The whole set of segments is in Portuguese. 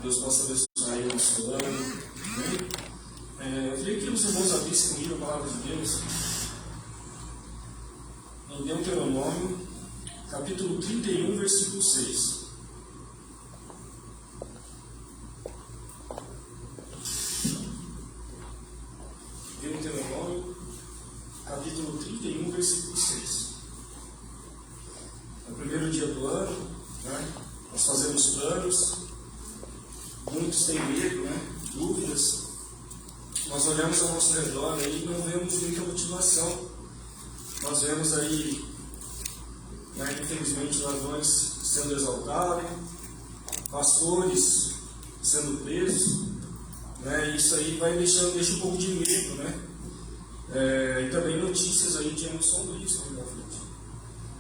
Deus possa abençoar aí o nosso ano. Eu queria que os irmãos abrissem comigo a palavra de Deus em Deuteronômio, capítulo 31, versículo 6. Deuteronômio, capítulo 31, versículo 6. É o primeiro dia do ano, né? Nós fazemos planos, muitos têm medo, né? Dúvidas. Nós olhamos ao nosso redor aí e não vemos muita motivação. Nós vemos aí, né, infelizmente, ladrões sendo exaltados, pastores sendo presos, né? Isso aí deixa um pouco de medo, né? E também notícias aí de anos sombrios na frente.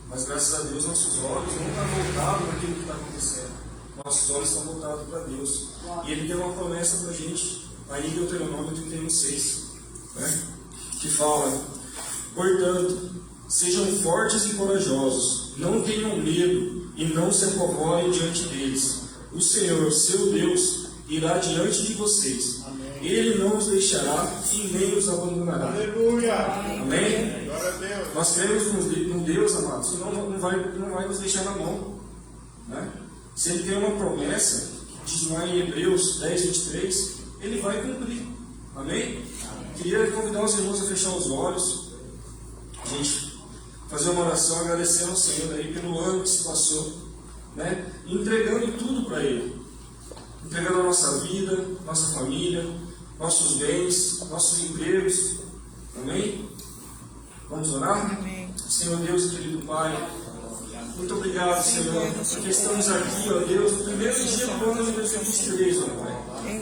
Mas graças a Deus nossos olhos não estão voltados naquilo que está acontecendo. Nossos olhos estão voltados para Deus. E Ele deu uma promessa para a gente, aí em Deuteronômio 31:6, né? Que fala: portanto, sejam fortes e corajosos, não tenham medo e não se apavorem diante deles. O Senhor, seu Deus, irá diante de vocês. Amém. Ele não os deixará e nem os abandonará. Aleluia! Amém? Glória a Deus. Nós cremos no Deus, amados, que não vai nos deixar na mão, né? Se Ele tem uma promessa, diz lá em Hebreus 10:23, Ele vai cumprir. Amém? Queria convidar os irmãos a fechar os olhos, a gente fazer uma oração agradecendo ao Senhor aí pelo ano que se passou, né? Entregando tudo para Ele, entregando a nossa vida, nossa família, nossos bens, nossos empregos. Amém? Vamos orar? Amém. Senhor Deus, querido Pai, muito obrigado, Senhor, porque estamos aqui, ó Deus, no primeiro dia do ano de 2023, ó Pai.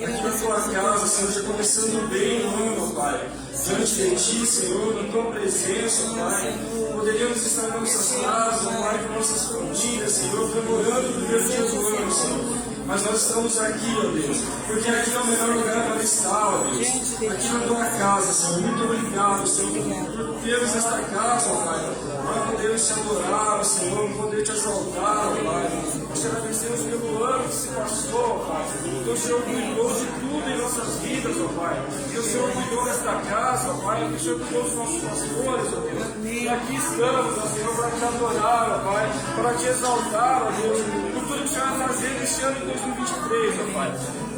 Aqui na tua casa, Senhor, já começando bem o ano, ó Pai. Diante de Ti, Senhor, na tua presença, ó Pai. Poderíamos estar nas nossas casas, ó Pai, com nossas famílias, Senhor, comemorando o primeiro dia do ano, Senhor. Mas nós estamos aqui, ó Deus, porque aqui é o melhor lugar para estar, ó Deus. Aqui na tua casa, Senhor. Muito obrigado, Senhor, por termos esta casa, ó Pai, para podermos te adorar, ó Senhor, poder te exaltar, ó Pai. Nós te agradecemos pelo ano que se passou, ó Pai. Que o Senhor cuidou de tudo em nossas vidas, ó Pai. Que o Senhor cuidou desta casa, ó Pai. Que o Senhor cuidou dos nossos pastores, ó Deus. E aqui estamos, ó Senhor, para te adorar, ó Pai, para te exaltar, ó Deus, por tudo que o Senhor vai fazer neste ano de 2023, ó Pai.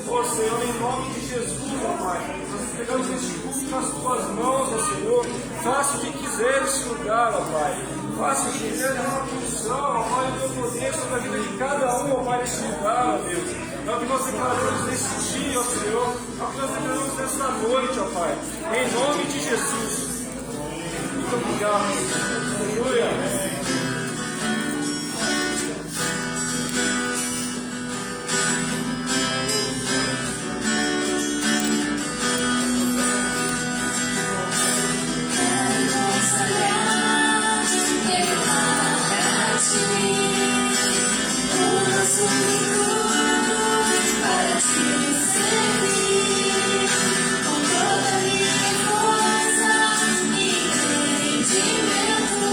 Ó Senhor, em nome de Jesus, ó Pai, nós entregamos este culto nas tuas mãos, ó Senhor. Faça o que quiser neste lugar, ó Pai. Faça o que quiser na condição, ó Pai, o teu poder sobre a vida de cada um, ó Pai, neste lugar, ó Deus. É o que nós declaramos neste dia, ó Senhor. É o que nós declaramos nesta noite, ó Pai. Em nome de Jesus. Muito obrigado. Aleluia. Com toda minha força e entendimento,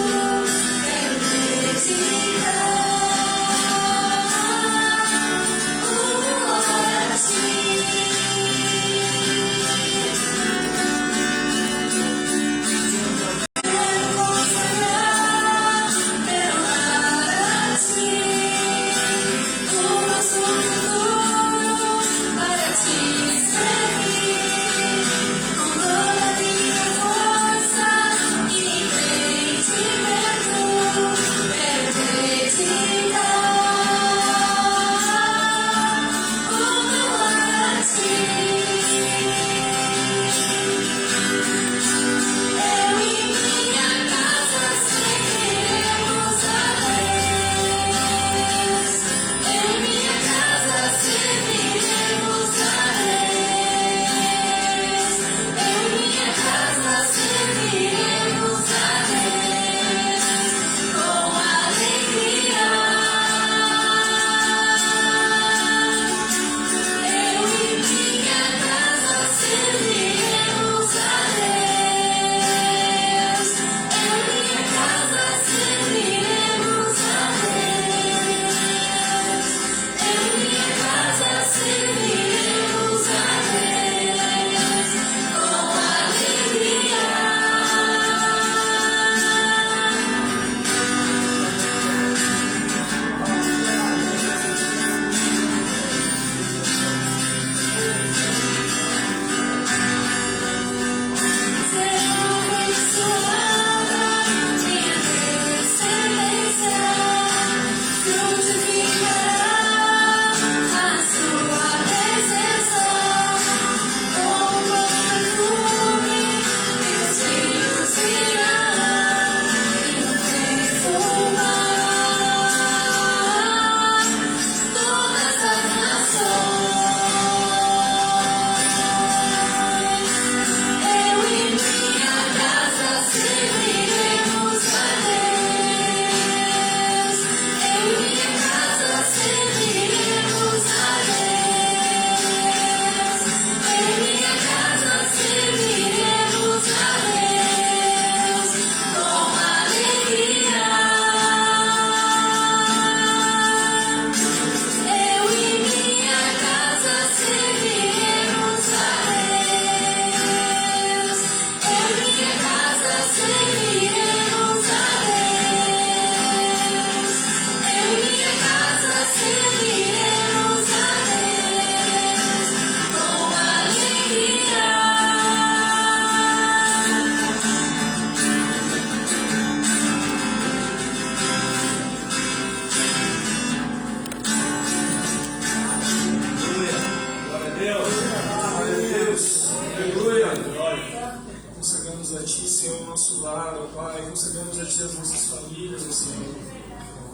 abençoado, Pai. Concedemos a Ti as nossas famílias, Senhor.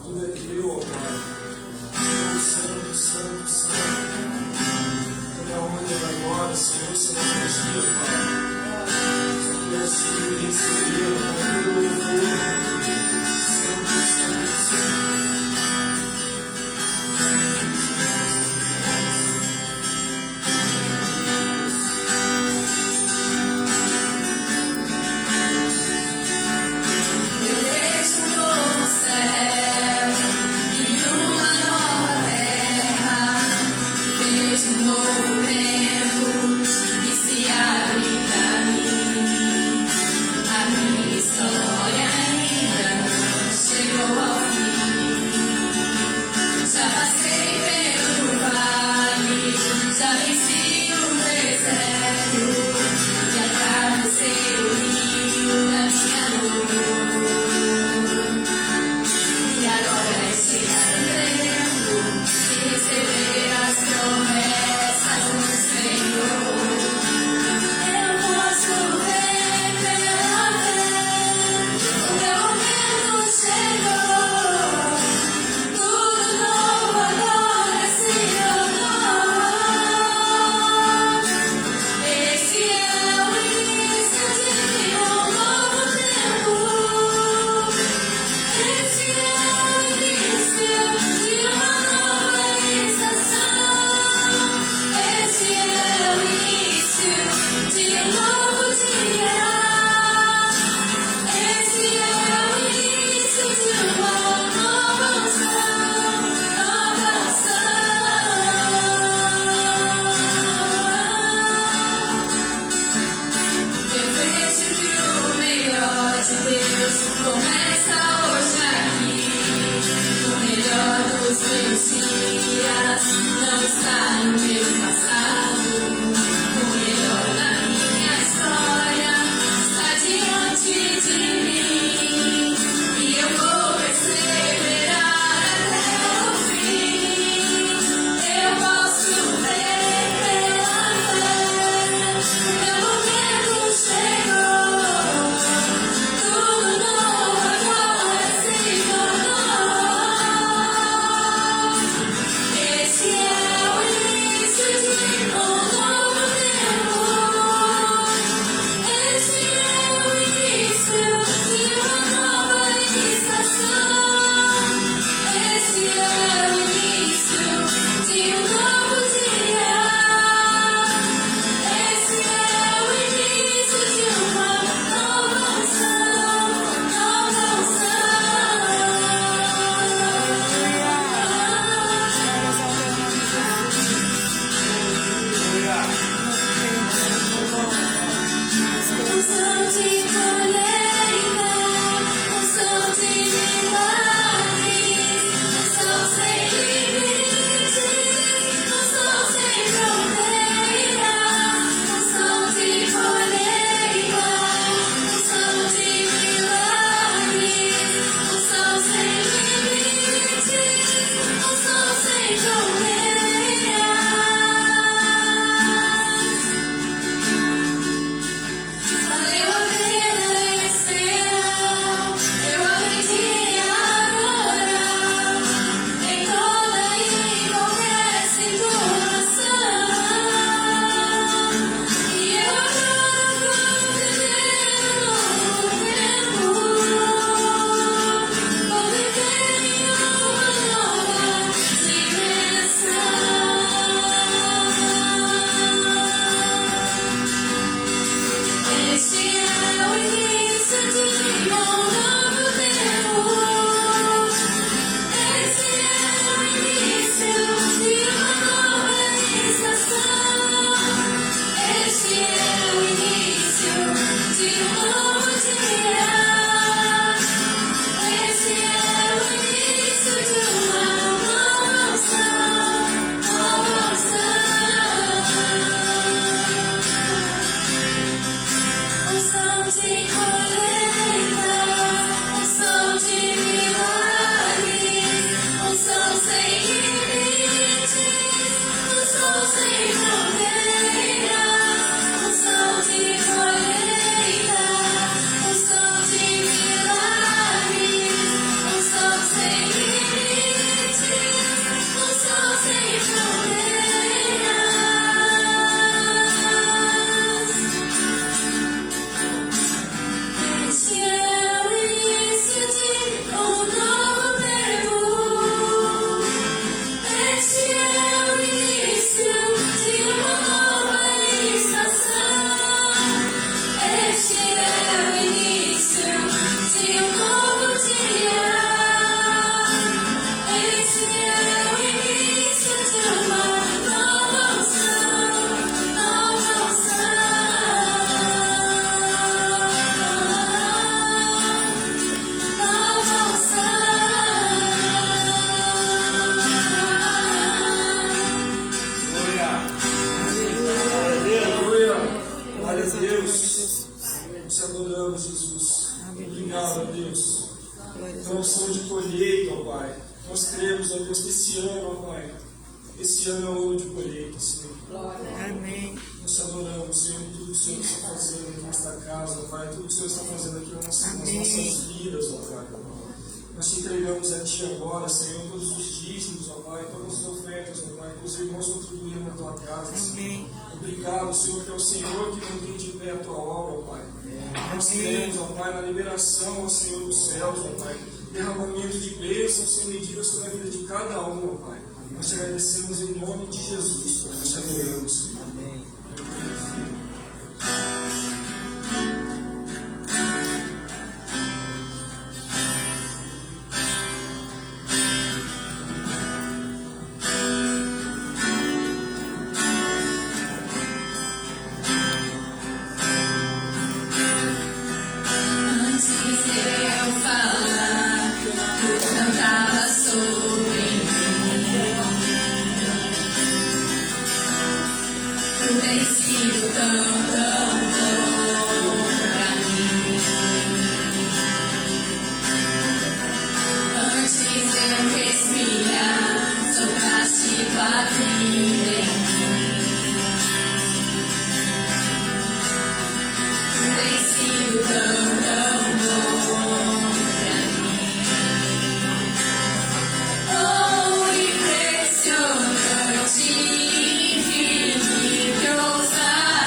Tudo é Teu, Pai. Santo, Santo, Santo. Toda a honra e glória, Senhor, será contigo, Pai. Só Tu és digno de receber, Pai, todo louvor. Santo, Santo, Santo. Novo tempo que se abre pra mim, a minha história. unção de colheita, ó Pai. Nós cremos, ó Deus, que esse ano, ó Pai, esse ano é o ano de colheita, Senhor. Amém. Nós te adoramos, Senhor, tudo que o Senhor está fazendo aqui nesta casa, ó Pai, tudo que o Senhor está fazendo aqui nas nossas vidas, ó Pai. Nós te entregamos a Ti agora, Senhor, todos os dízimos, ó Pai, todas as ofertas, ó Pai, que os irmãos contribuíram na Tua casa, Senhor. Obrigado, Senhor, que é o Senhor que mantém de pé a Tua obra, ó Pai. Nós cremos, ó Pai, na liberação, ó Senhor, dos céus, ó Pai, derramamento de bênçãos sem medida sobre a vida de cada um, ó Pai. Nós te agradecemos em nome de Jesus, Senhor. Nós te adoramos, Senhor. Amém. Impressionante, infinito, ousado.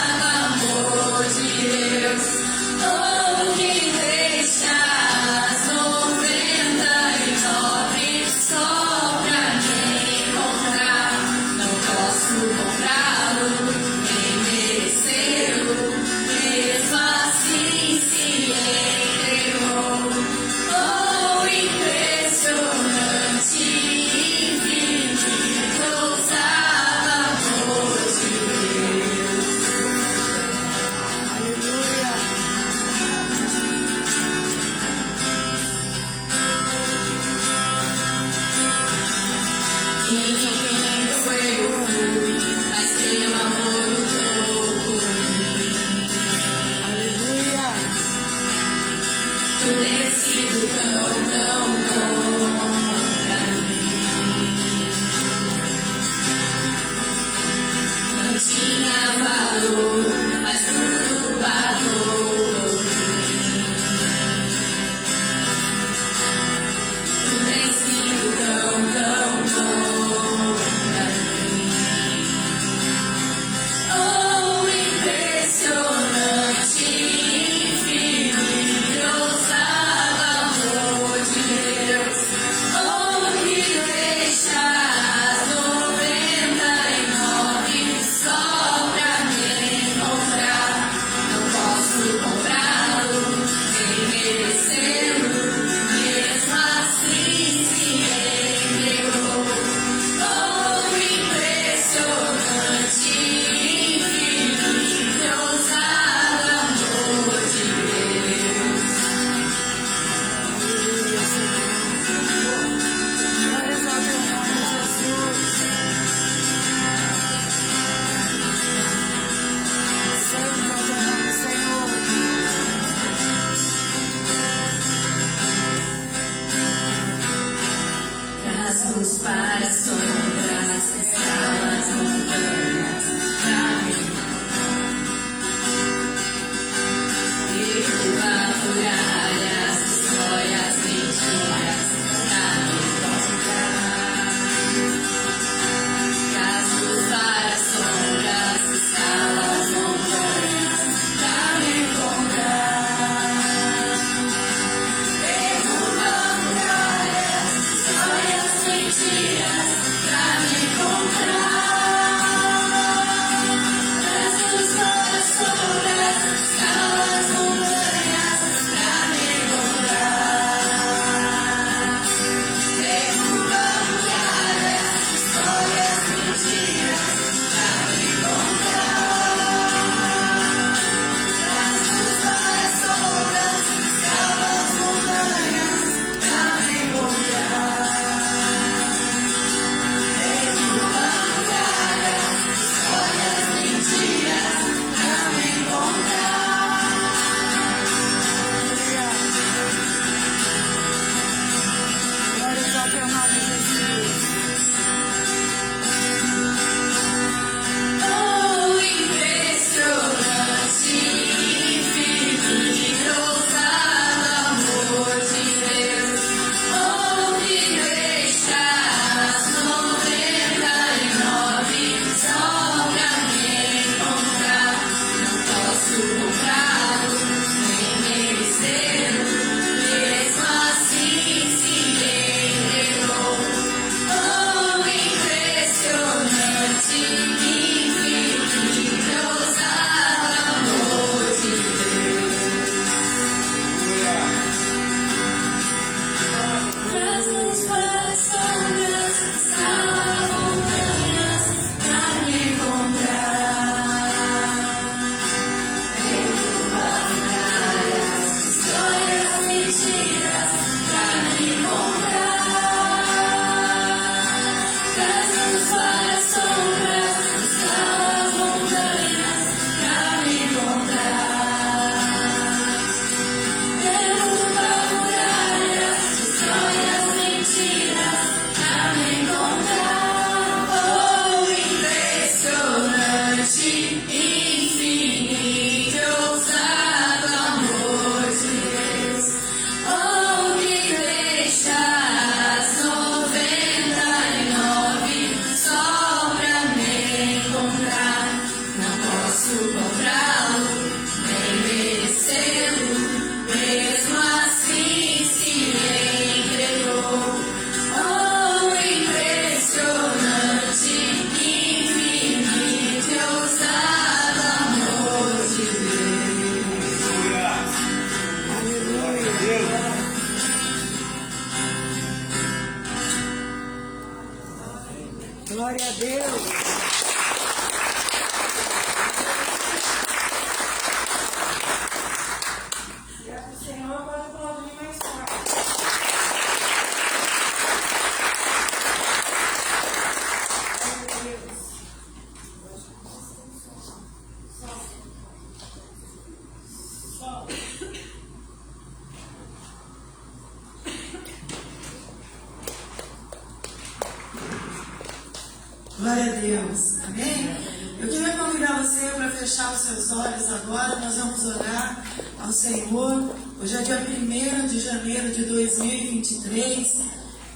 Glória a Deus. Amém? Eu queria convidar você para fechar os seus olhos agora. Nós vamos orar ao Senhor. Hoje é dia 1º de janeiro de 2023.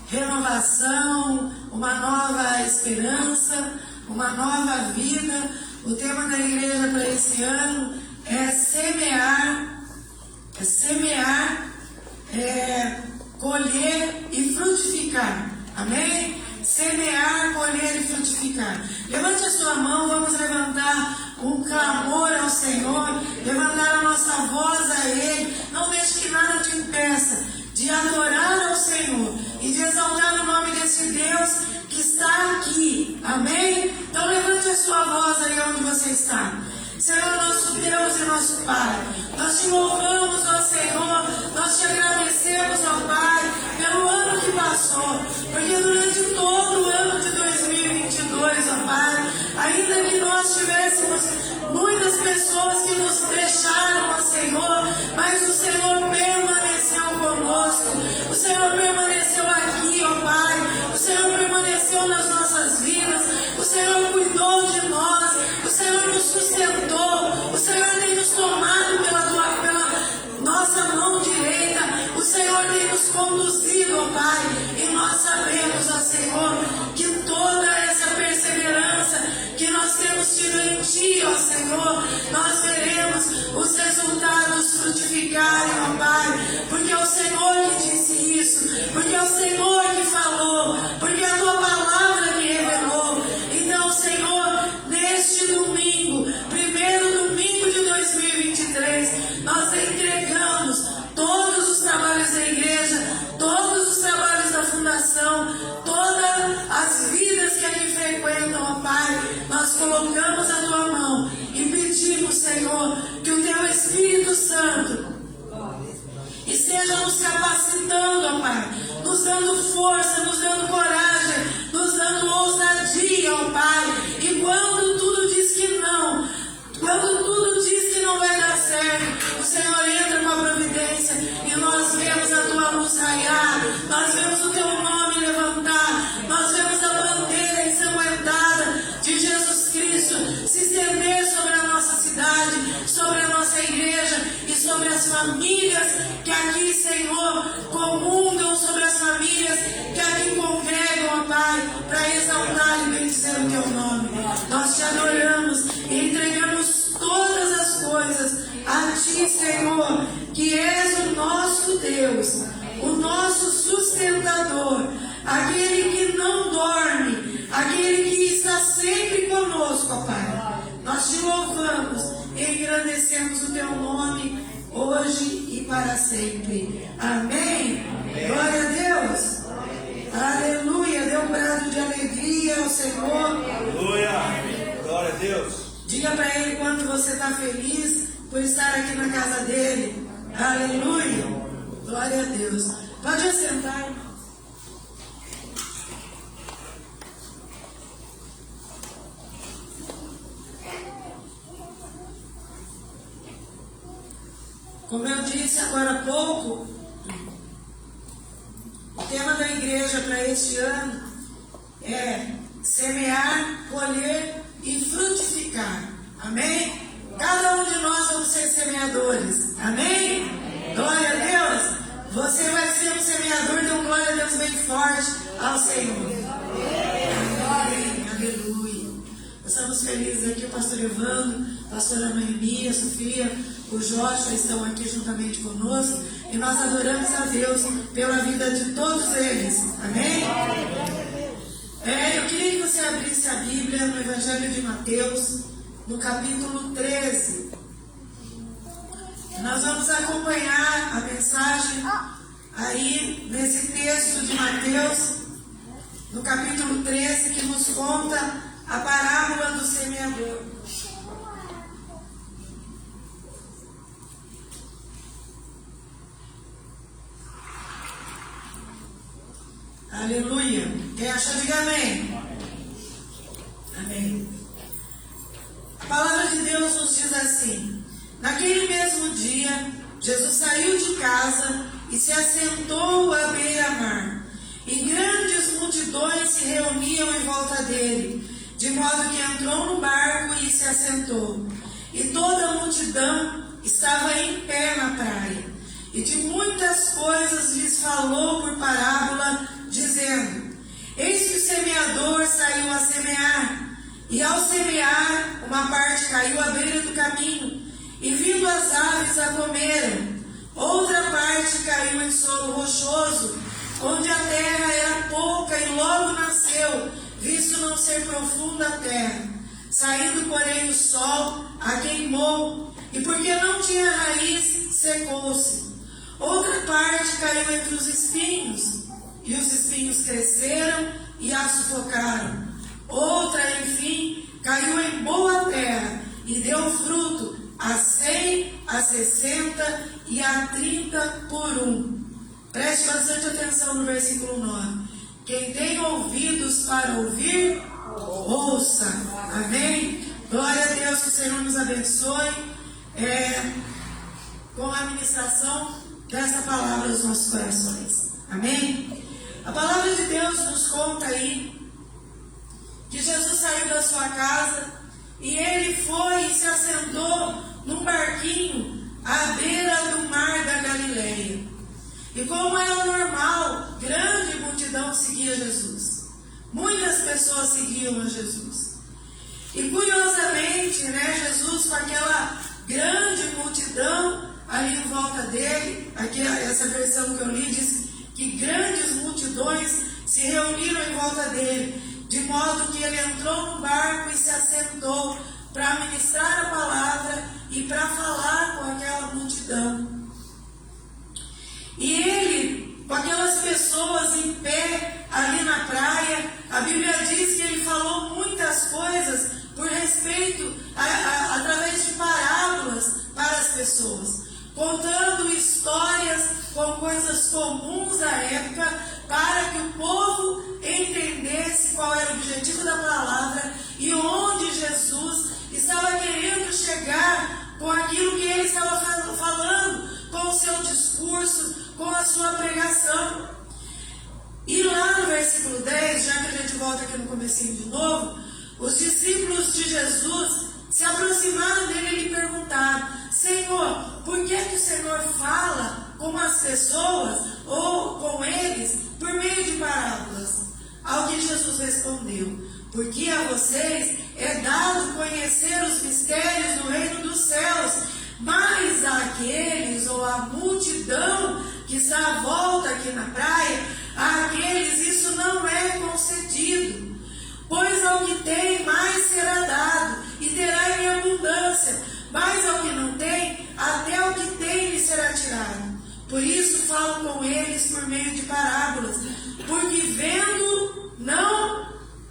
Renovação, uma nova esperança, uma nova vida. O tema da igreja para esse ano é semear, colher e frutificar. Amém? Semear, colher e frutificar. Levante a sua mão, vamos levantar um clamor ao Senhor, levantar a nossa voz a Ele. Não deixe que nada te impeça de adorar ao Senhor e de exaltar o nome desse Deus que está aqui. Amém? Então levante a sua voz aí onde você está. Senhor, nosso Deus e nosso Pai, nós te louvamos, ó Senhor, nós te agradecemos, ó Pai, pelo ano que passou, porque durante todo o ano de 2022, ó Pai, ainda que nós tivéssemos muitas pessoas que nos deixaram, ó Senhor, mas o Senhor permaneceu conosco, o Senhor permaneceu aqui, ó Pai, o Senhor permaneceu nas nossas vidas, o Senhor cuidou de nós, o Senhor nos sustentou, o Senhor tem nos tomado pela nossa mão direita, o Senhor tem nos conduzido, ó Pai, e nós sabemos, ó Senhor, que toda essa perseverança que nós temos tido em Ti, ó Senhor, nós veremos os resultados frutificarem, ó Pai, porque é o Senhor que disse isso, porque é o Senhor que falou, porque é a Tua palavra que revelou. Então, Senhor, neste domingo, primeiro domingo de 2023, nós entregamos todos os trabalhos da igreja, todos os trabalhos da fundação, todas as vidas que aqui frequentam, ó Pai, nós colocamos a Tua mão e pedimos, Senhor, que o Teu Espírito Santo esteja nos capacitando, ó Pai, nos dando força, nos dando coragem, nos dando ousadia, ó Pai, e quando tudo diz que não, quando tudo diz que não vai dar certo, o Senhor entra com a providência e nós vemos a Tua luz raiar, nós vemos o Teu nome levantar, nós vemos a bandeira ensanguentada de Jesus Cristo se estender sobre a nossa cidade, sobre a nossa igreja e sobre as famílias que aqui, Senhor, comungam, sobre as famílias que aqui congregam, ó Pai, para exaltar e bendizer o Teu nome. Nós Te adoramos e entregamos todas as coisas a Ti, Senhor, que és o nosso Deus, o nosso sustentador, aquele que não dorme, aquele que está sempre conosco, ó Pai. Nós Te louvamos e engrandecemos o Teu nome hoje e para sempre. Amém? Glória a Deus. Aleluia. Dê um brado de alegria ao Senhor. Aleluia. Glória a Deus. Diga para Ele quanto você está feliz por estar aqui na casa dele. Aleluia. Glória a Deus. Pode assentar. Como eu disse agora há pouco, o tema da igreja para este ano é semear, colher e frutificar. Amém? Cada um de nós vamos ser semeadores. Amém? Glória a Deus. Você vai ser um semeador, dê um glória a Deus bem forte ao Senhor. Amém. Aleluia. Estamos felizes aqui, o pastor Evandro, a pastora Noemi, a Sofia, o Joshua estão aqui juntamente conosco e nós adoramos a Deus pela vida de todos eles. Amém? Eu queria que você abrisse a Bíblia no Evangelho de Mateus, no capítulo 13. Nós vamos acompanhar a mensagem aí nesse texto de Mateus, no capítulo 13, que nos conta a parábola do semeador. Aleluia. Quem achou, diga amém. Amém. A palavra de Deus nos diz assim: naquele mesmo dia, Jesus saiu de casa e se assentou à beira-mar. E grandes multidões se reuniam em volta dele. de modo que entrou no barco e se assentou. E toda a multidão estava em pé na praia, e de muitas coisas lhes falou por parábola, dizendo: Eis que o semeador saiu a semear, e ao semear, uma parte caiu à beira do caminho, e vindo as aves a comeram. Outra parte caiu em solo rochoso, onde a terra era pouca, e logo nasceu, visto não ser profunda a terra. Saindo, porém, o sol a queimou, e porque não tinha raiz, secou-se. Outra parte caiu entre os espinhos, e os espinhos cresceram e a sufocaram. Outra, enfim, caiu em boa terra, e deu fruto, a 100, a 60 e a 30 por um. Preste bastante atenção no versículo 9. Quem tem ouvidos para ouvir, ouça. Amém? Glória a Deus, que o Senhor nos abençoe com a ministração dessa palavra aos nossos corações. Amém? A palavra de Deus nos conta aí que Jesus saiu da sua casa e ele foi e se assentou num barquinho à beira do mar da Galileia. E como era normal, grande multidão seguia Jesus. Muitas pessoas seguiam a Jesus. E curiosamente, Jesus, com aquela grande multidão ali em volta dele, aqui essa versão que eu li diz que grandes multidões se reuniram em volta dele, de modo que ele entrou no barco e se assentou para ministrar a palavra e para falar com aquela multidão. E ele, com aquelas pessoas em pé ali na praia, a Bíblia diz que ele falou muitas coisas por respeito, através de parábolas para as pessoas, contando histórias com coisas comuns da época, para que o povo entendesse qual era o objetivo da palavra e onde Jesus estava querendo chegar com aquilo que ele estava falando, com o seu discurso, com a sua pregação. E lá no versículo 10, já que a gente volta aqui no comecinho de novo, os discípulos de Jesus se aproximaram dele e lhe perguntaram: Senhor, por que o Senhor fala com as pessoas ou com eles por meio de parábolas? Ao que Jesus respondeu: porque a vocês é dado conhecer os mistérios do reino dos céus, mas àqueles ou à multidão que está à volta aqui na praia, àqueles isso não é concedido. Pois ao que tem, mais será dado, e terá em abundância, mas ao que não tem, até o que tem lhe será tirado. Por isso falo com eles por meio de parábolas, porque vendo não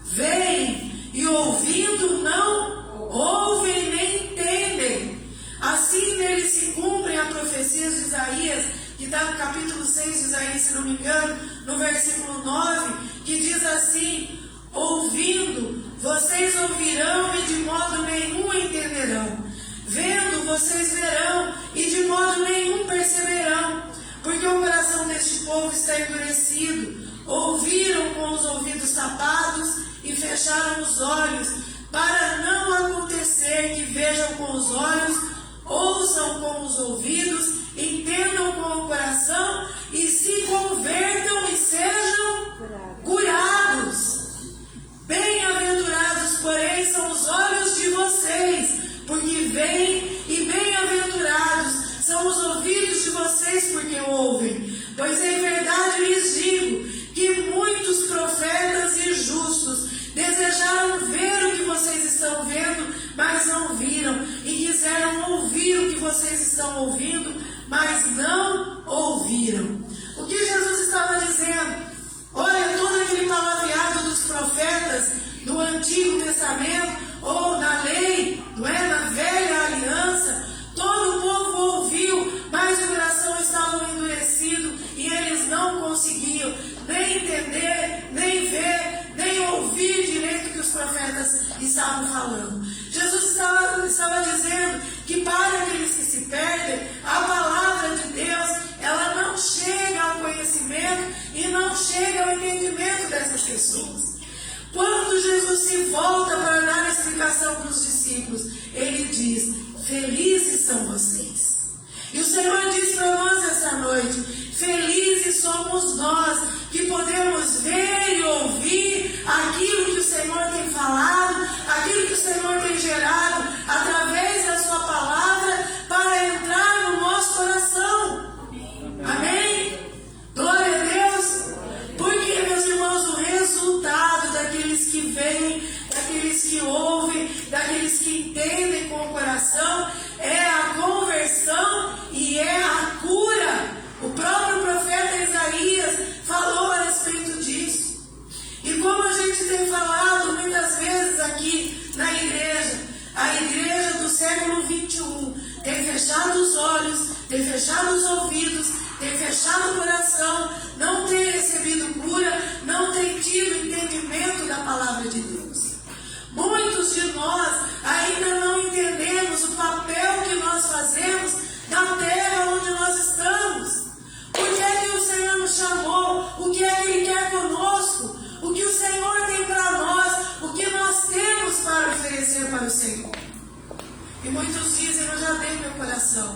veem, e ouvindo não ouvem nem entendem. Assim neles se cumprem a profecia de Isaías, que está no capítulo 6 de Isaías, se não me engano, no versículo 9, que diz assim: ouvindo, vocês ouvirão e de modo nenhum entenderão. Vendo, vocês verão e de modo nenhum perceberão. Porque o coração deste povo está endurecido. Ouviram com os ouvidos tapados e fecharam os olhos, para não acontecer que vejam com os olhos, ouçam com os ouvidos, entendam com o coração e se convertam e sejam curados. Bem-aventurados, porém, são os olhos de vocês, porque veem, e bem-aventurados são os ouvidos de vocês, porque ouvem. Pois em verdade lhes digo que muitos profetas e justos desejaram ver o que vocês estão vendo, mas não viram, e quiseram ouvir o que vocês estão ouvindo, mas não ouviram. O que Jesus estava dizendo? Olha, todo aquele palavreado dos profetas do Antigo Testamento, ou na lei, não é? Na velha aliança, todo o povo ouviu, mas o coração estava endurecido e eles não conseguiam nem entender, nem ver, nem ouvir direito o que os profetas estavam falando. Jesus estava dizendo que para aqueles que se perdem, a palavra de Deus, ela não chega ao conhecimento e não chega ao entendimento dessas pessoas. Quando Jesus se volta para dar a explicação para os discípulos, ele diz: felizes são vocês. E o Senhor diz para nós essa noite: felizes somos nós que podemos ver e ouvir aquilo que o Senhor tem falado, aquilo que o Senhor tem gerado através da sua palavra para entrar no nosso coração. Amém? Glória a Deus. Porque, meus irmãos, o resultado daqueles que veem, daqueles que ouvem, daqueles que entendem com o coração é a conversão e é a cura. O próprio profeta Isaías falou a respeito disso. E como a gente tem falado muitas vezes aqui na igreja, a igreja do século 21 tem fechado os olhos, tem fechado os ouvidos, tem fechado o coração, não tem recebido cura, não tem tido entendimento da palavra de Deus. Muitos de nós ainda não entendemos o papel que nós fazemos na terra onde nós estamos. Por que é que o Senhor nos chamou? O que é que Ele quer conosco? O que o Senhor tem para nós? O que nós temos para oferecer para o Senhor? E muitos dizem: eu já dei meu coração.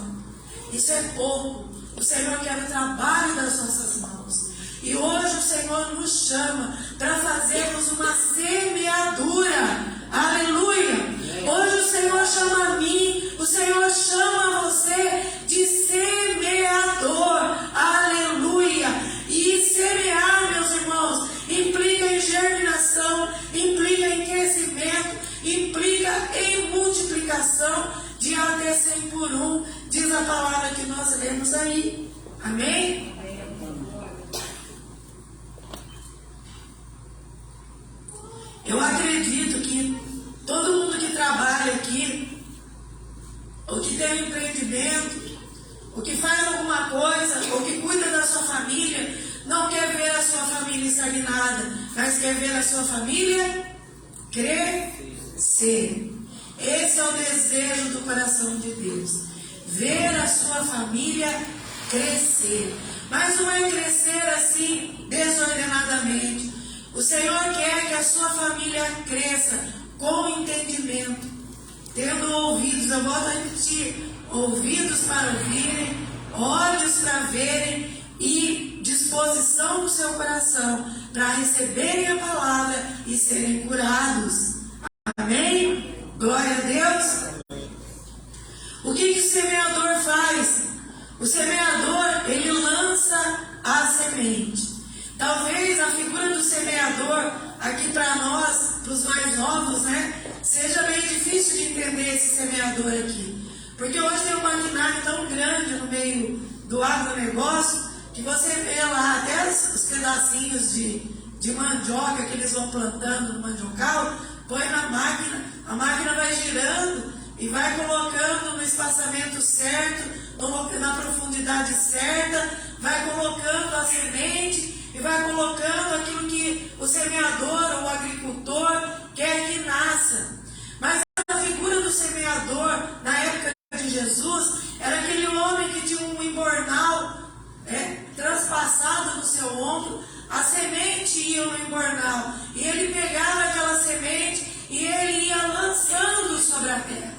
Isso é pouco. O Senhor quer o trabalho das nossas mãos. E hoje o Senhor nos chama para fazermos uma semeadura. Aleluia! Hoje o Senhor chama a mim, o Senhor chama você de semeador. Aleluia! E semear, meus irmãos, implica em germinação, implica em crescimento, implica em multiplicação de até 100 por 1, diz a palavra que nós lemos aí. Amém? Eu acredito que todo mundo que trabalha aqui, ou que tem um empreendimento, ou que faz alguma coisa, ou que cuida da sua família, não quer ver a sua família estagnada, mas quer ver a sua família crescer. Esse é o desejo do coração de Deus. Ver a sua família crescer. Mas não é crescer assim desordenadamente. O Senhor quer que a sua família cresça com entendimento, tendo ouvidos, eu volto a repetir, ouvidos para ouvirem, olhos para verem e disposição do seu coração para receberem a palavra e serem curados. Amém? Glória a Deus. O que o semeador faz? O semeador, ele lança a semente. Talvez a figura do semeador, aqui para nós, para os mais novos, seja bem difícil de entender esse semeador aqui. Porque hoje tem um maquinário tão grande no meio do agronegócio, que você vê lá até os pedacinhos de mandioca que eles vão plantando no mandiocal, põe na máquina, a máquina vai girando e vai colocando no espaçamento certo, na profundidade certa, vai colocando a semente e vai colocando aquilo que o semeador ou o agricultor quer que nasça. Mas a figura do semeador, na época de Jesus, era aquele homem que tinha um embornal transpassado no seu ombro, a semente ia no embornal, e ele pegava aquela semente e ele ia lançando sobre a terra.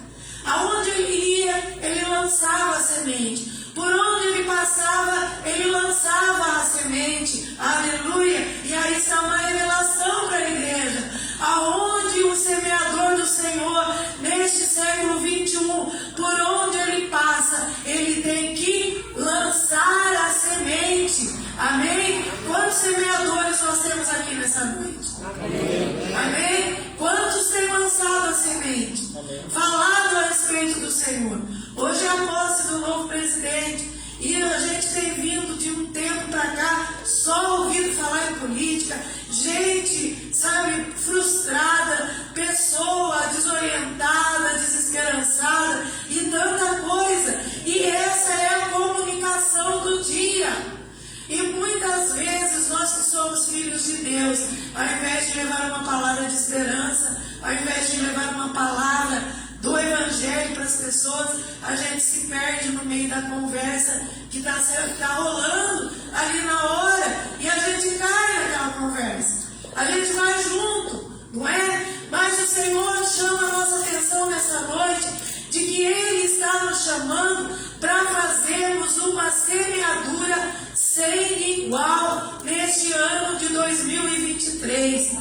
Aonde ele ia, ele lançava a semente. Por onde ele passava, ele lançava a semente. Aleluia! E aí está uma revelação para a igreja. Aonde o semeador do Senhor, neste século 21, por onde ele passa, ele tem que lançar a semente. Amém? Quantos semeadores nós temos aqui nessa noite? Amém? Amém? Quantos têm lançado a semente? Amém. Falado a respeito do Senhor. Hoje é a posse do novo presidente. E a gente tem vindo de um tempo para cá só ouvindo falar em política. Gente, sabe, frustrada, pessoa desorientada, desesperançada e tanta coisa. E essa é a comunicação do dia. E muitas vezes nós que somos filhos de Deus, ao invés de levar uma palavra de esperança, ao invés de levar uma palavra do Evangelho para as pessoas, a gente se perde no meio da conversa que está rolando ali na hora e a gente cai naquela conversa. A gente vai junto. não é? Mas o Senhor chama a nossa atenção nessa noite de que Ele está nos chamando para fazermos uma semeadura sem igual neste ano de 2023.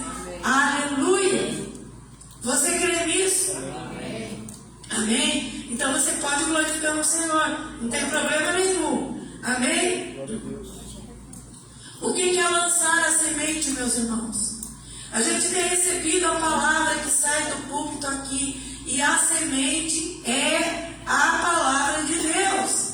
Aleluia! Você crê nisso? Amém? Então você pode glorificar o Senhor, não tem problema nenhum. Amém? O que é lançar a semente, meus irmãos? A gente tem recebido a palavra que sai do púlpito aqui, e a semente é a palavra de Deus.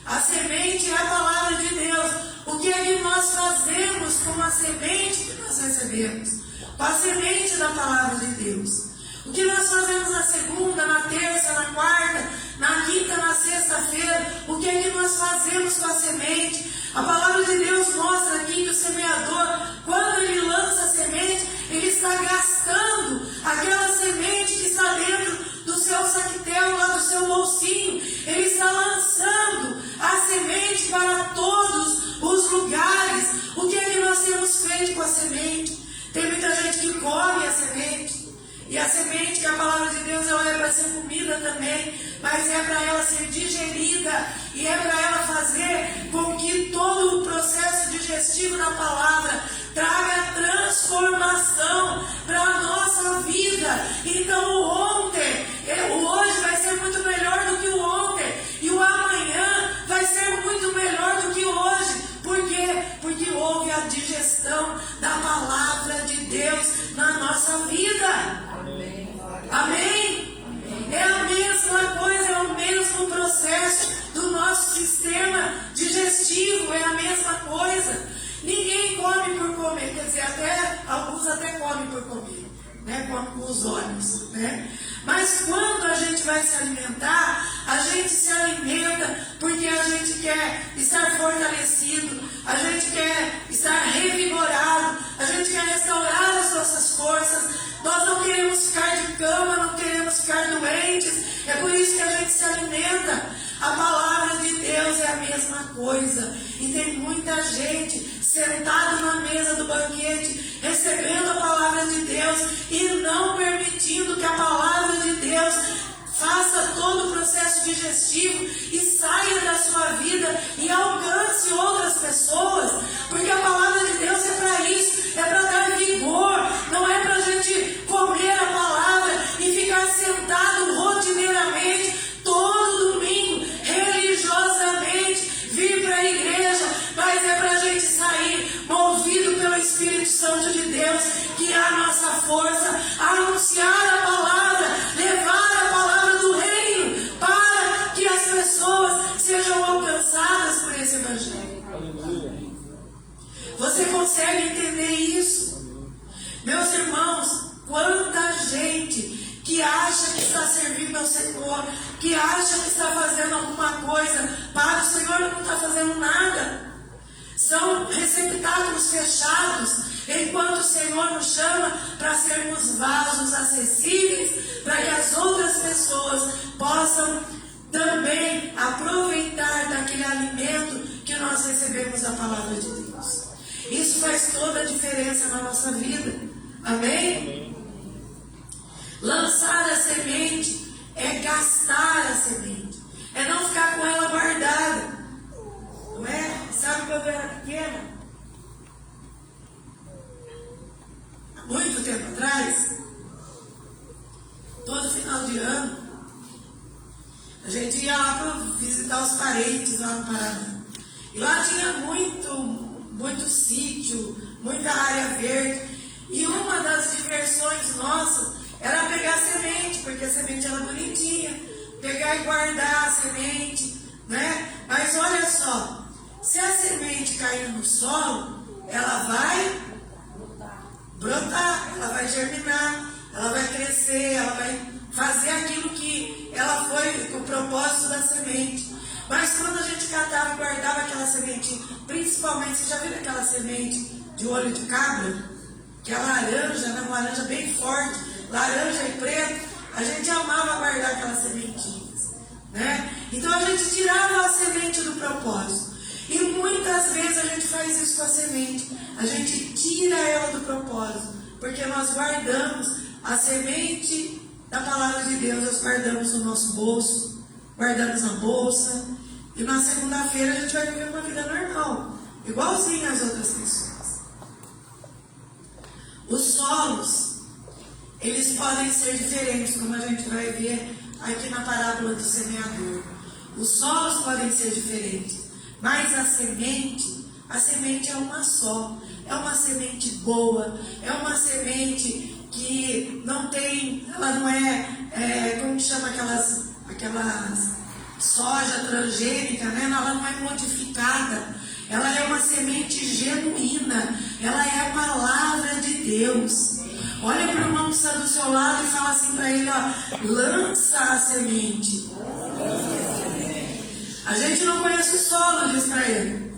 A semente é a palavra de Deus. O que é que nós fazemos com a semente que nós recebemos? Com a semente da palavra de Deus. O que nós fazemos na segunda, na terça, na quarta, na quinta, na sexta-feira? O que é que nós fazemos com a semente? A palavra de Deus mostra aqui que o semeador, quando ele lança a semente, ele está gastando aquela semente que está dentro do seu saquetel, lá do seu bolsinho. Ele está lançando a semente para todos os lugares. O que é que nós temos feito com a semente? Tem muita gente que come a semente. E a semente, que a palavra de Deus, ela é para ser comida também, mas é para ela ser digerida, e é para ela fazer com que todo o processo digestivo da palavra traga transformação para a nossa vida. Então o ontem, o hoje vai ser muito melhor do que o ontem, e o amanhã vai ser muito melhor do que o hoje. Por quê? Porque houve a digestão da palavra de Deus na nossa vida. Amém? É a mesma coisa, é o mesmo processo do nosso sistema digestivo, é a mesma coisa. Ninguém come por comer, quer dizer, alguns até comem por comer, né? Come com os olhos, né? Mas quando a gente vai se alimentar, a gente se alimenta porque a gente quer estar fortalecido, a gente quer estar revigorado, a gente quer restaurar as nossas forças. Nós não queremos ficar de cama, não queremos ficar doentes. É por isso que a gente se alimenta. A palavra de Deus é a mesma coisa. E tem muita gente sentada na mesa do banquete, recebendo a palavra de Deus e não permitindo que a palavra de Deus faça todo o processo digestivo e saia da sua vida e alcance outras pessoas, porque a palavra de Deus é para isso, é para dar vigor, não é para a gente comer a palavra e ficar sentado rotineiramente todo domingo, religiosamente, vir para a igreja, mas é para a gente sair movido pelo Espírito Santo de Deus, que é a nossa força, a anunciar a palavra, levar a palavra do reino, para que as pessoas sejam alcançadas por esse evangelho. Você consegue entender isso? Meus irmãos, quanta gente que acha que está servindo ao Senhor, que acha que está fazendo alguma coisa para o Senhor, não está fazendo nada. São receptáculos fechados, enquanto o Senhor nos chama para sermos vasos acessíveis, para que as outras pessoas possam também aproveitar daquele alimento que nós recebemos da palavra de Deus. Isso faz toda a diferença na nossa vida. Amém? Lançar a semente é gastar a semente, é não ficar com ela guardada. Não é? Sabe quando eu era pequena? Há muito tempo atrás, todo final de ano, a gente ia lá para visitar os parentes lá no Paraná. E lá tinha muito sítio, muita área verde. E uma das diversões nossas era pegar semente, porque a semente era bonitinha, pegar e guardar a semente, né? Mas olha só, se a semente cair no solo, ela vai brotar, ela vai germinar, ela vai crescer, ela vai fazer aquilo que ela foi, o propósito da semente. Mas quando a gente catava e guardava aquela semente, principalmente, você já viu aquela semente de olho de cabra? Que é laranja, né? Uma laranja bem forte, laranja e preto. A gente amava guardar aquelas sementinhas, né? Então a gente tirava a semente do propósito. E muitas vezes a gente faz isso com a semente. A gente tira ela do propósito. Por Porque nós guardamos a semente da palavra de Deus, nós guardamos no nosso bolso, guardamos na bolsa, e na segunda-feira a gente vai viver uma vida normal, igualzinho às outras pessoas. Os solos, eles podem ser diferentes, como a gente vai ver aqui na parábola do semeador. Os solos podem ser diferentes, mas a semente é uma só. É uma semente boa, é uma semente que não tem, ela não é, como que chama aquelas soja transgênica, né? Ela não é modificada. Ela é uma semente genuína. Ela é a palavra de Deus. Olha para o irmão que está do seu lado e fala assim para ele, ó, lança a semente. A gente não conhece o solo, diz para ele.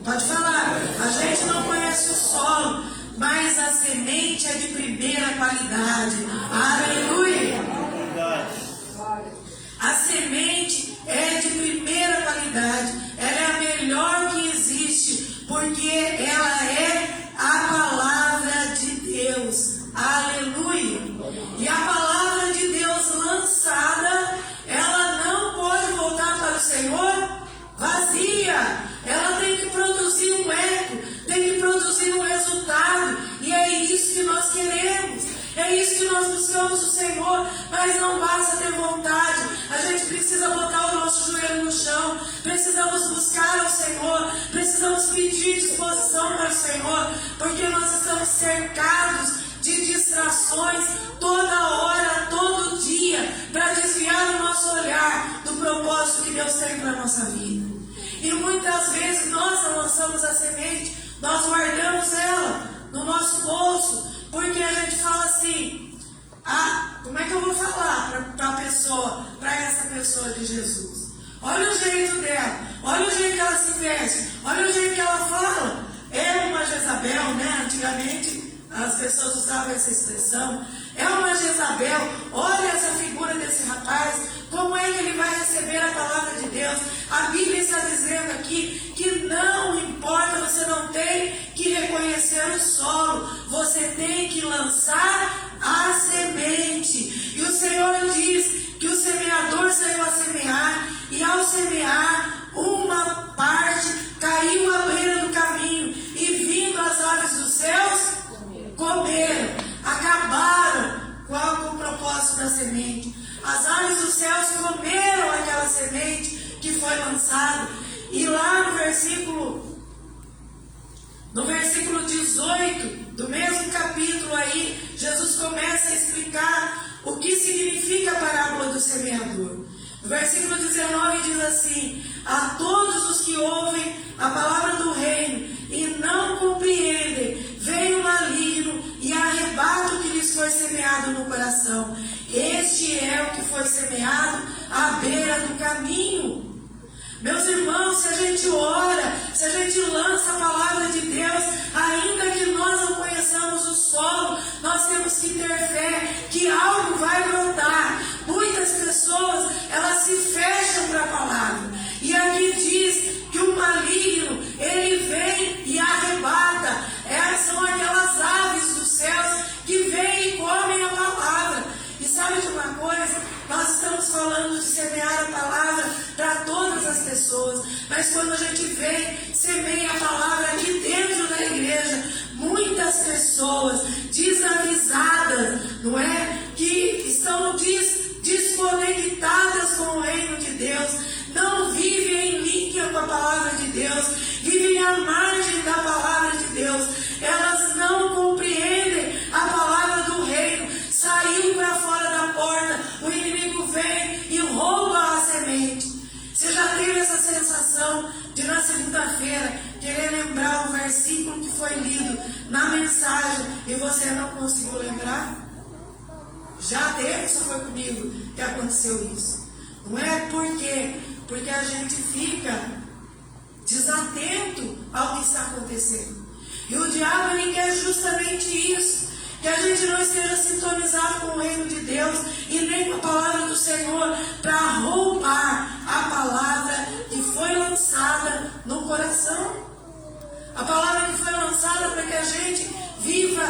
Pode falar. A gente não conhece o solo, mas a semente é de primeira qualidade. Aleluia! A semente é de primeira qualidade. Ela é a melhor que existe, porque ela é a palavra de Deus. Aleluia! E a palavra de Deus lançada, ela não pode voltar para o Senhor vazia. Ela tem que produzir um eco, tem que produzir um resultado. E é isso que nós queremos. É isso que nós buscamos o Senhor, mas não basta ter vontade. A gente precisa botar o nosso joelho no chão, precisamos buscar ao Senhor, precisamos pedir disposição para o Senhor, porque nós estamos cercados de distrações toda hora, todo dia, para desviar o nosso olhar do propósito que Deus tem para a nossa vida. E muitas vezes nós não lançamos a semente, nós guardamos ela no nosso bolso, porque a gente fala assim, como é que eu vou falar para a pessoa, para essa pessoa de Jesus? Olha o jeito dela, olha o jeito que ela se veste, olha o jeito que ela fala. É uma Jezabel, né? Antigamente as pessoas usavam essa expressão. É uma Jezabel, olha essa figura desse rapaz, como é que ele vai receber a palavra de Deus? A Bíblia está dizendo aqui que não importa, você não tem que reconhecer o solo, você tem que lançar a semente. E o Senhor diz que o semeador saiu a semear, e ao semear, uma parte caiu à beira do caminho, e vindo as aves dos céus, comeram, acabaram com o propósito da semente. As aves dos céus comeram aquela semente que foi lançada. E lá no versículo 18 do mesmo capítulo aí, Jesus começa a explicar o que significa a parábola do semeador. No versículo 19 diz assim: a todos os que ouvem a palavra do reino e não compreendem, vem o maligno e arrebata o que lhes foi semeado no coração. Este é o que foi semeado à beira do caminho. Meus irmãos, se a gente ora, se a gente lança a palavra de Deus, ainda que nós não conheçamos o solo, nós temos que ter fé que algo vai brotar. Muitas pessoas, elas se fecham para a palavra. E aqui diz que o maligno, ele vem e arrebata. São aquelas aves dos céus que vêm e comem a palavra. E sabe de uma coisa? Nós estamos falando de semear a palavra para todas as pessoas, mas quando a gente vem, semeia a palavra aqui dentro da igreja, muitas pessoas desavisadas, não é? Que estão desconectadas com o reino de Deus, não vivem em linha com a palavra de Deus, vivem à margem da palavra de Deus, elas não compreendem a palavra do reino. Saiu para fora da porta, o inimigo vem e rouba a semente. Você já teve essa sensação de na segunda-feira querer lembrar o versículo que foi lido na mensagem e você não conseguiu lembrar? Já teve, só foi comigo que aconteceu isso. Não é porque a gente fica desatento ao que está acontecendo. E o diabo, ele quer justamente isso. Que a gente não esteja sintonizado com o reino de Deus e nem com a palavra do Senhor, para roubar a palavra que foi lançada no coração. A palavra que foi lançada para que a gente viva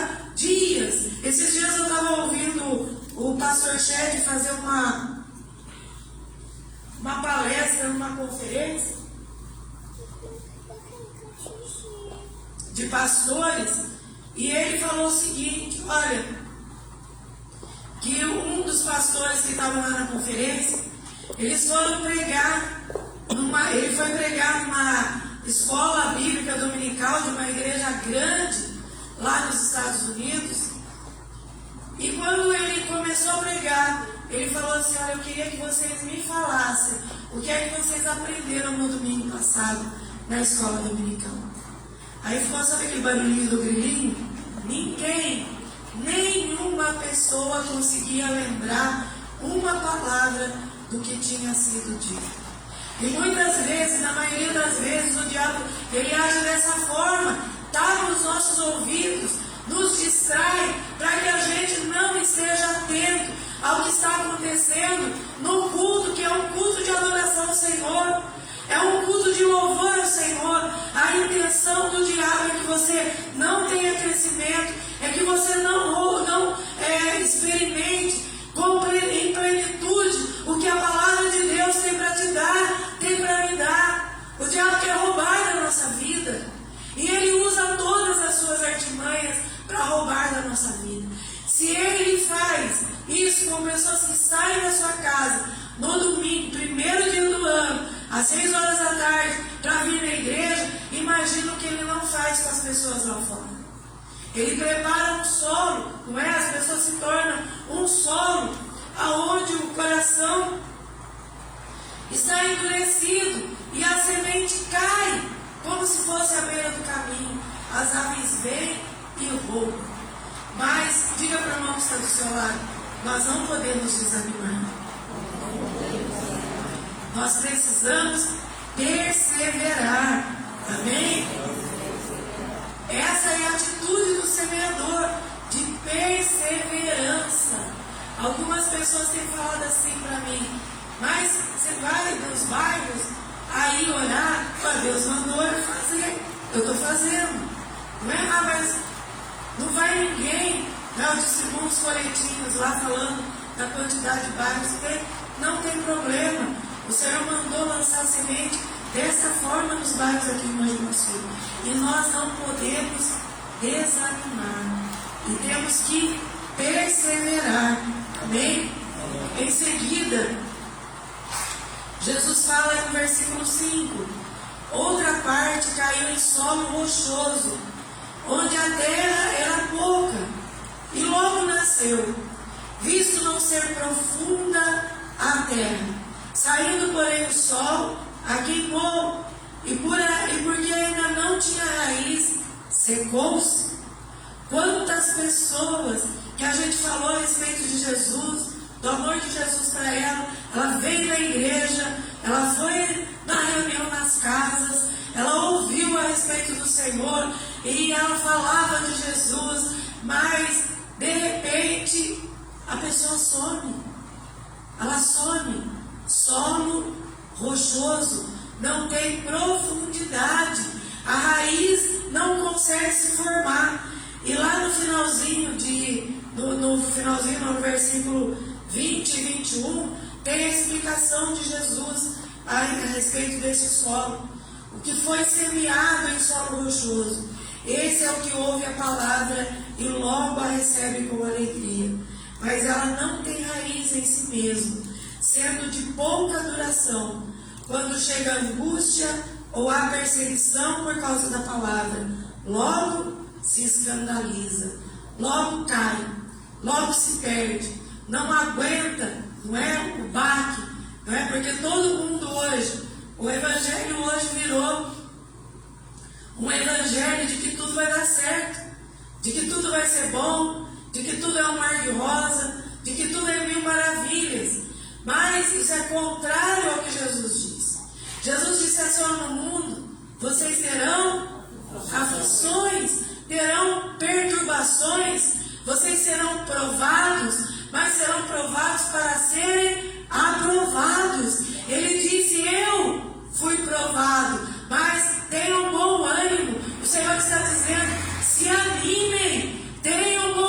dias. Esses dias eu estava ouvindo o pastor Shed fazer uma palestra, uma conferência de pastores, e ele falou o seguinte: olha, que um dos pastores que estavam lá na conferência, eles foram pregar ele foi pregar numa escola bíblica dominical de uma igreja grande lá nos Estados Unidos. E quando ele começou a pregar, ele falou assim: olha, eu queria que vocês me falassem o que é que vocês aprenderam no domingo passado na escola dominical. Aí ficou, sabe aquele barulhinho do grilinho? Nenhuma pessoa conseguia lembrar uma palavra do que tinha sido dito. E muitas vezes, na maioria das vezes, o diabo, ele age dessa forma, tapa os nossos ouvidos, nos distrai, para que a gente não esteja atento ao que está acontecendo no culto, que é um culto de adoração ao Senhor, é um culto de louvor ao Senhor. A intenção do diabo é que você não tenha crescimento, é que você não experimente em plenitude o que a palavra de Deus tem para te dar, tem para me dar. O diabo quer roubar da nossa vida, e ele usa todas as suas artimanhas para roubar da nossa vida. Se ele faz isso com pessoas que saem da sua casa no domingo, primeiro dia do ano, às 6 horas da tarde, para vir na igreja, imagina o que ele não faz com as pessoas lá fora. Ele prepara um solo, não é? As pessoas se tornam um solo, aonde o coração está endurecido e a semente cai, como se fosse à beira do caminho. As aves vêm e roubam. Mas, diga para o irmão que está do seu lado, nós não podemos desanimar. Nós precisamos perseverar. Amém? Essa é a atitude do semeador, de perseverança. Algumas pessoas têm falado assim para mim: mas você vai nos bairros aí orar? Deus mandou eu fazer, eu estou fazendo. Não é? Mas não vai ninguém. Eu disse uns coletinhos lá falando da quantidade de bairros. Não tem problema. O Senhor mandou lançar semente dessa forma nos bairros aqui em Mogi Guaçu. E nós não podemos desanimar. E temos que perseverar. Amém? Em seguida, Jesus fala no versículo 5: outra parte caiu em solo rochoso, onde a terra era pouca, e logo nasceu, visto não ser profunda a terra. Saindo, porém, o sol a queimou, e porque ainda não tinha raiz, secou-se. Quantas pessoas que a gente falou a respeito de Jesus, do amor de Jesus para ela veio na igreja, ela foi na reunião nas casas, ela ouviu a respeito do Senhor, e ela falava de Jesus, mas de repente a pessoa some. Ela some. Solo rochoso, não tem profundidade, a raiz não consegue se formar. E lá no finalzinho, no versículo 20 e 21, tem a explicação de Jesus a respeito desse solo. O que foi semeado em solo rochoso, esse é o que ouve a palavra e logo a recebe com alegria, mas ela não tem raiz em si mesmo, sendo de pouca duração. Quando chega a angústia ou a perseguição por causa da palavra, logo se escandaliza, logo cai, logo se perde, não aguenta, não é? O baque, não é? Porque todo mundo hoje, o evangelho hoje virou um evangelho de que tudo vai dar certo, de que tudo vai ser bom, de que tudo é um mar de rosa, de que tudo é 1000 maravilhas. Mas isso é contrário ao que Jesus disse. Jesus disse assim: no mundo vocês terão aflições, terão perturbações, vocês serão provados, mas serão provados para serem aprovados. Ele disse: eu fui provado, mas tenham bom ânimo. O Senhor está dizendo: se animem, tenham bom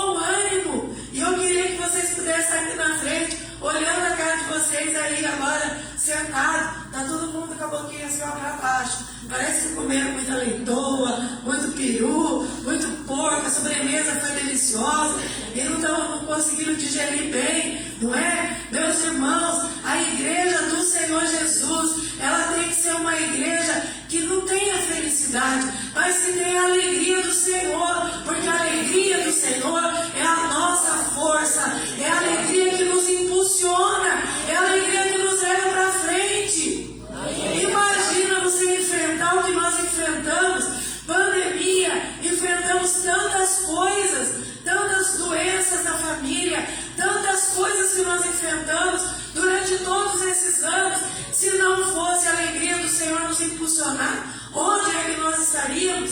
deliciosa e não estão conseguindo digerir bem, não é? Meus irmãos, a igreja do Senhor Jesus, ela tem que ser uma igreja que não tenha felicidade, mas que tenha a alegria do Senhor, porque a alegria do Senhor é a nossa força, é a alegria que nos impulsiona, é a alegria que nos leva para frente. Imagina você enfrentar o que nós enfrentamos, pandemia, enfrentamos tantas coisas, tantas doenças na família, tantas coisas que nós enfrentamos durante todos esses anos. Se não fosse a alegria do Senhor nos impulsionar, onde é que nós estaríamos?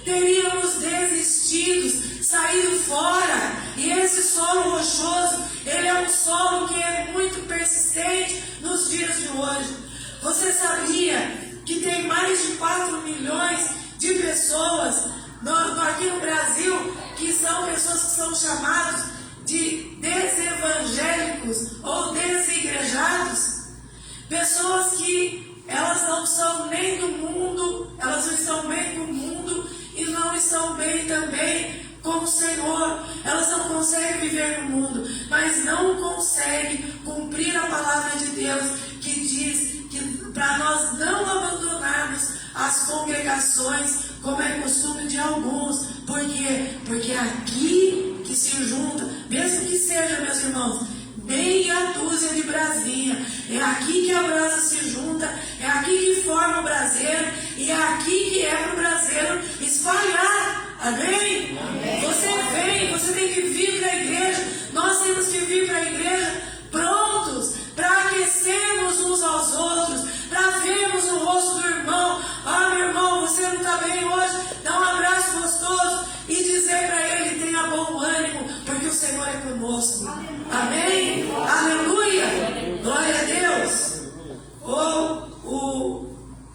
Teríamos desistido, saído fora. E esse solo rochoso, ele é um solo que é muito persistente nos dias de hoje. Você sabia que tem mais de 4 milhões de pessoas aqui no Brasil que são pessoas que são chamadas de desevangélicos ou desigrejados? Pessoas que elas não são nem do mundo, elas não estão bem com o mundo e não estão bem também com o Senhor. Elas não conseguem viver no mundo, mas não conseguem cumprir a palavra de Deus, que diz que para nós não abandonarmos as congregações, como é costume de alguns. Por quê? Porque é aqui que se junta, mesmo que seja, meus irmãos, meia dúzia de brasinha, é aqui que a brasa se junta, é aqui que forma o braseiro, e é aqui que é para o braseiro espalhar. Amém? Amém. Você vem, você tem que vir para a igreja, nós temos que vir para a igreja prontos para aquecermos uns aos outros, para vermos o rosto do irmão. Ah, meu irmão, você não está bem hoje? Dá um abraço gostoso e dizer para ele: tenha bom ânimo, porque o Senhor é conosco. Amém? Aleluia! Glória a Deus!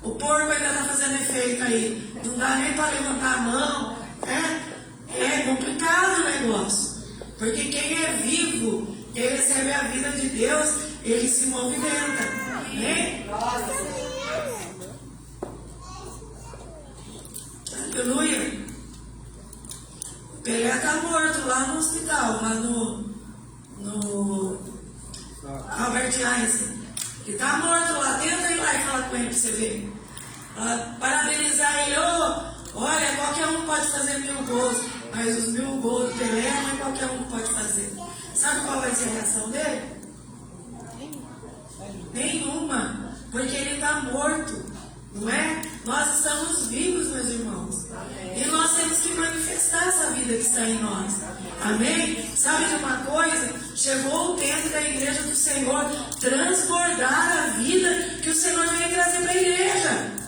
O porco ainda está fazendo efeito aí. Não dá nem para levantar a mão. É complicado o negócio. Porque quem é vivo, quem recebe a vida de Deus, ele se movimenta. Amém? Aleluia! O Pelé está morto lá no hospital, lá no Albert Einstein. Ele está morto lá. Tenta ir lá e falar com ele para você ver. Parabenizar ele. Olha, qualquer um pode fazer 1000 gols, mas os 1000 gols do Pelé não é qualquer um que pode fazer. Sabe qual vai ser a reação dele? Nenhuma, porque ele está morto, não é? Nós estamos vivos, meus irmãos, e nós temos que manifestar essa vida que está em nós. Amém? Sabe de uma coisa? Chegou o tempo da igreja do Senhor transbordar a vida que o Senhor veio trazer para a igreja.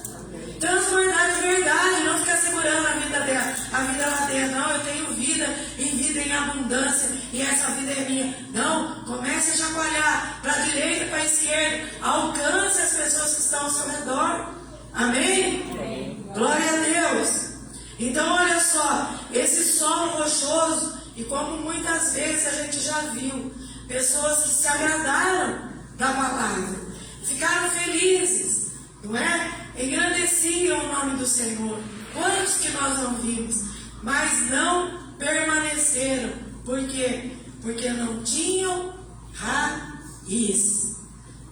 Transbordar de verdade, não ficar segurando a vida lá dentro. Não, eu tenho vida e vida em abundância, e essa vida é minha. Não, comece a chacoalhar para a direita e para a esquerda. Alcance as pessoas que estão ao seu redor. Amém? Amém. Glória a Deus. Então, olha só, esse solo rochoso, e como muitas vezes a gente já viu, pessoas que se agradaram da palavra, ficaram felizes, não é? Engrandeciam o nome do Senhor. Quantos que nós não vimos, mas não permaneceram. Por quê? Porque não tinham raiz.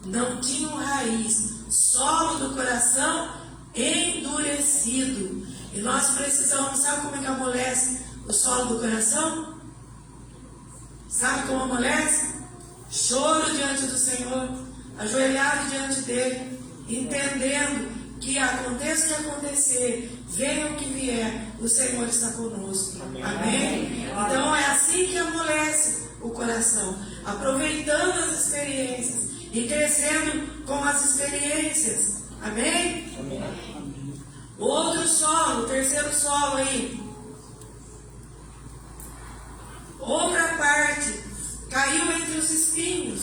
Não tinham raiz. Solo do coração endurecido. E nós precisamos, sabe como é que amolece o solo do coração? Sabe como amolece? Choro diante do Senhor, ajoelhado diante dele, entendendo que aconteça o que acontecer, venha o que vier, o Senhor está conosco. Amém? Então é assim que amolece o coração, aproveitando as experiências e crescendo com as experiências. Amém? Outro solo, terceiro solo aí. Outra parte caiu entre os espinhos,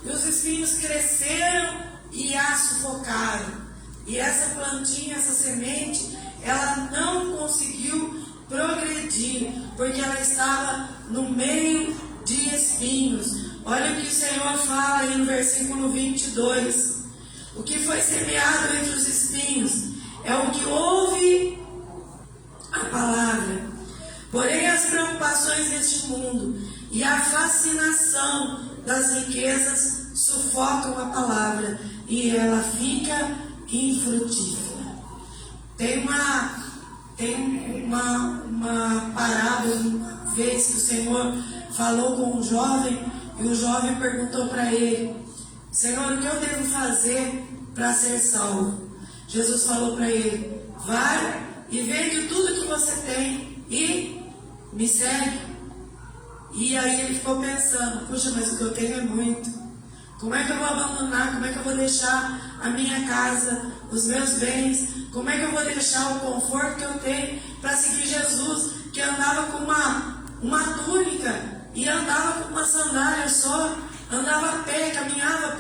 e os espinhos cresceram e a sufocaram. E essa plantinha, essa semente, ela não conseguiu progredir, porque ela estava no meio de espinhos. Olha o que o Senhor fala aí no versículo 22. O que foi semeado entre os espinhos é o que ouve a palavra. Porém, as preocupações deste mundo e a fascinação das riquezas sufocam a palavra e ela fica infrutífera. Tem uma parábola, uma vez que o Senhor falou com um jovem e o jovem perguntou para ele: Senhor, o que eu devo fazer para ser salvo? Jesus falou para ele: vai e vende tudo que você tem e me segue. E aí ele ficou pensando: puxa, mas o que eu tenho é muito. Como é que eu vou abandonar? Como é que eu vou deixar a minha casa, os meus bens? Como é que eu vou deixar o conforto que eu tenho para seguir Jesus, que andava com uma túnica e andava com uma sandália só, andava a pé, caminhava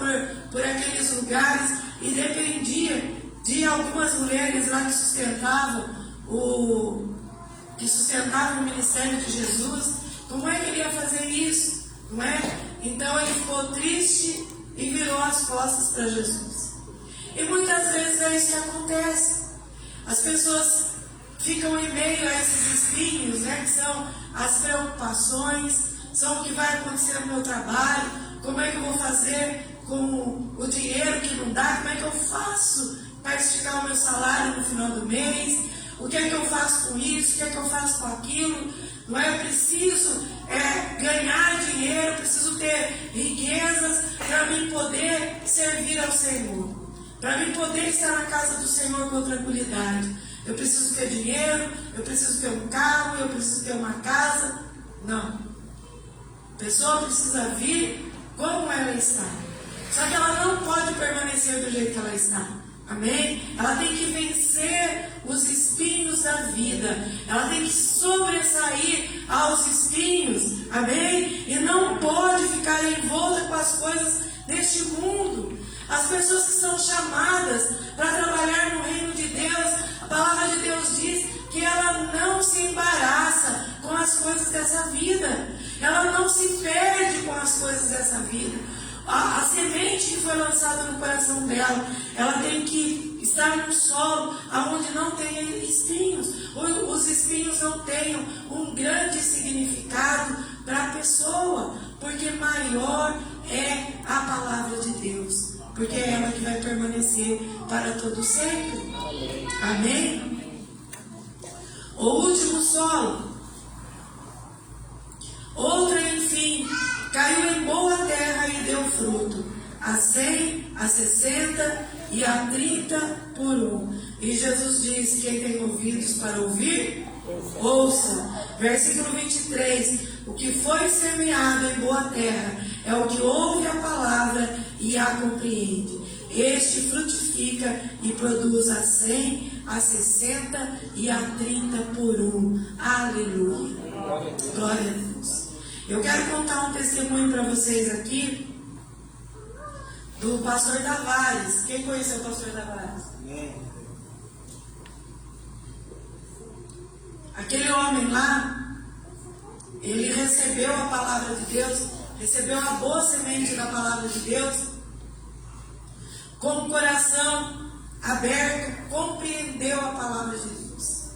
por aqueles lugares e dependia de algumas mulheres lá que sustentavam o ministério de Jesus? Como é que ele ia fazer isso? Não é? Então ele ficou triste e virou as costas para Jesus. E muitas vezes é isso que acontece. As pessoas ficam em meio a esses espinhos, né, que são as preocupações, são o que vai acontecer no meu trabalho, como é que eu vou fazer com o dinheiro que não dá, como é que eu faço para esticar o meu salário no final do mês, o que é que eu faço com isso, o que é que eu faço com aquilo. Não é? Eu preciso ganhar dinheiro, preciso ter riquezas para mim poder servir ao Senhor, para mim poder estar na casa do Senhor com tranquilidade. Eu preciso ter dinheiro, eu preciso ter um carro, eu preciso ter uma casa. Não. A pessoa precisa vir como ela está. Só que ela não pode permanecer do jeito que ela está. Amém? Ela tem que vencer os espinhos da vida. Ela tem que sobressair aos espinhos. Amém? E não pode ficar envolta com as coisas deste mundo. As pessoas que são chamadas para trabalhar no reino de Deus, a palavra de Deus diz que ela não se embaraça com as coisas dessa vida. Ela não se perde com as coisas dessa vida. A semente que foi lançada no coração dela, ela tem que estar no solo, onde não tem espinhos. Os espinhos não tenham um grande significado para a pessoa, porque maior é a palavra de Deus, porque é ela que vai permanecer para todo sempre. Amém? O último solo. Outra, enfim, caiu em boa terra e deu fruto, a 100, a 60 e a 30 por um. E Jesus diz: quem tem ouvidos para ouvir, ouça. Versículo 23: o que foi semeado em boa terra é o que ouve a palavra e a compreende. Este frutifica e produz a 100, a 60 e a 30 por um. Aleluia. Glória a Deus. Eu quero contar um testemunho para vocês aqui do pastor Tavares. Quem conheceu o pastor Tavares? Aquele homem lá, ele recebeu a palavra de Deus, recebeu a boa semente da palavra de Deus, com o coração aberto, compreendeu a palavra de Deus.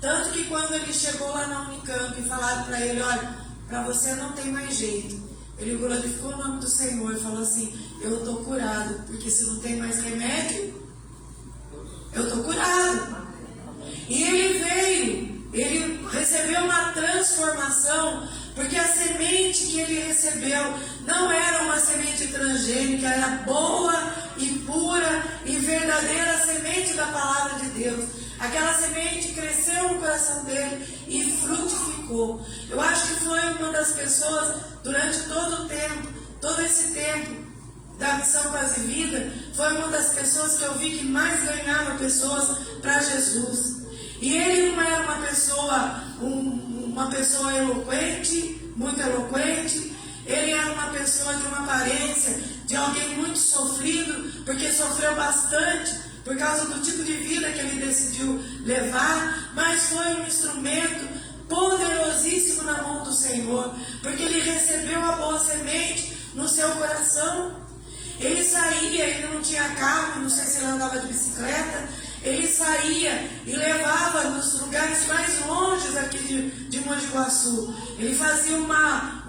Tanto que quando ele chegou lá na Unicamp e falaram para ele: olha, para você não tem mais jeito. Ele glorificou o nome do Senhor e falou assim: eu estou curado, porque se não tem mais remédio, eu estou curado. E ele veio, ele recebeu uma transformação, porque a semente que ele recebeu não era uma semente transgênica, era boa e pura e verdadeira semente da palavra de Deus. Aquela semente cresceu no coração dele e frutificou. Eu acho que foi uma das pessoas, durante todo o tempo, todo esse tempo da Missão Quase Vida, foi uma das pessoas que eu vi que mais ganhava pessoas para Jesus. E ele não era uma pessoa eloquente, muito eloquente. Ele era uma pessoa de uma aparência de alguém muito sofrido, porque sofreu bastante por causa do tipo de vida que ele decidiu levar, mas foi um instrumento poderosíssimo na mão do Senhor, porque ele recebeu a boa semente no seu coração. Ele saía, ele não tinha carro, não sei se ele andava de bicicleta, ele saía e levava nos lugares mais longes aqui de Mogi Guaçu. Ele fazia uma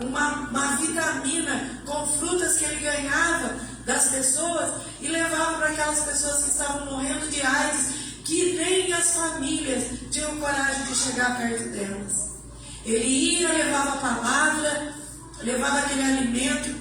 vitamina com frutas que ele ganhava das pessoas e levava para aquelas pessoas que estavam morrendo de AIDS, que nem as famílias tinham coragem de chegar perto delas. Ele ia, levava a palavra, levava aquele alimento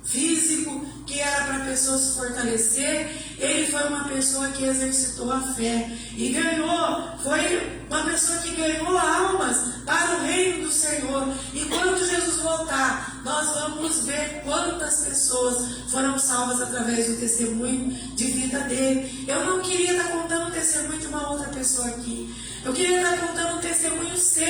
físico que era para a pessoa se fortalecer. Ele foi uma pessoa que exercitou a fé e ganhou, foi uma pessoa que ganhou almas para o reino do Senhor. E quando Jesus voltar, nós vamos ver quantas pessoas foram salvas através do testemunho de vida dele. Eu não queria estar contando o testemunho de uma outra pessoa aqui. Eu queria estar contando um testemunho seu.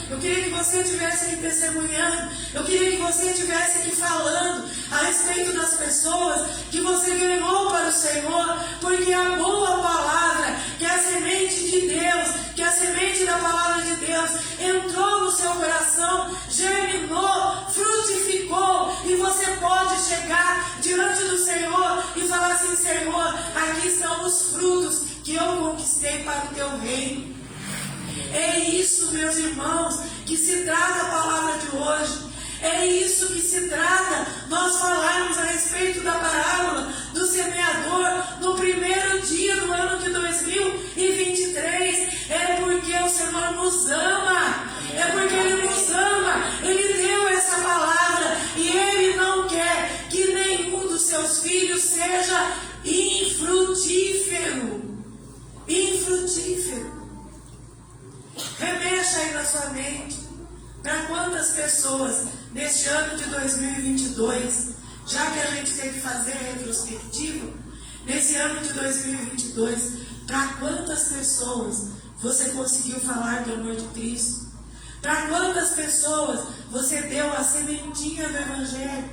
Eu queria que você estivesse aqui testemunhando. Eu queria que você estivesse aqui falando a respeito das pessoas que você ganhou para o Senhor, porque a boa palavra, que é a semente de Deus, que é a semente da palavra de Deus, entrou no seu coração, germinou, frutificou, e você pode chegar diante do Senhor e falar assim: Senhor, aqui estão os frutos que eu conquistei para o teu reino. É isso, meus irmãos, que se trata a palavra de hoje. É isso que se trata nós falarmos a respeito da parábola do semeador no primeiro dia do ano de 2023. É porque o Senhor nos ama. É porque Ele nos ama. Ele deu essa palavra e Ele não quer que nenhum dos seus filhos seja infrutífero. Infrutífero. Remexa aí na sua mente. Para quantas pessoas neste ano de 2022, já que a gente tem que fazer retrospectiva, nesse ano de 2022, para quantas pessoas você conseguiu falar do amor de Cristo? Para quantas pessoas você deu a sementinha do Evangelho,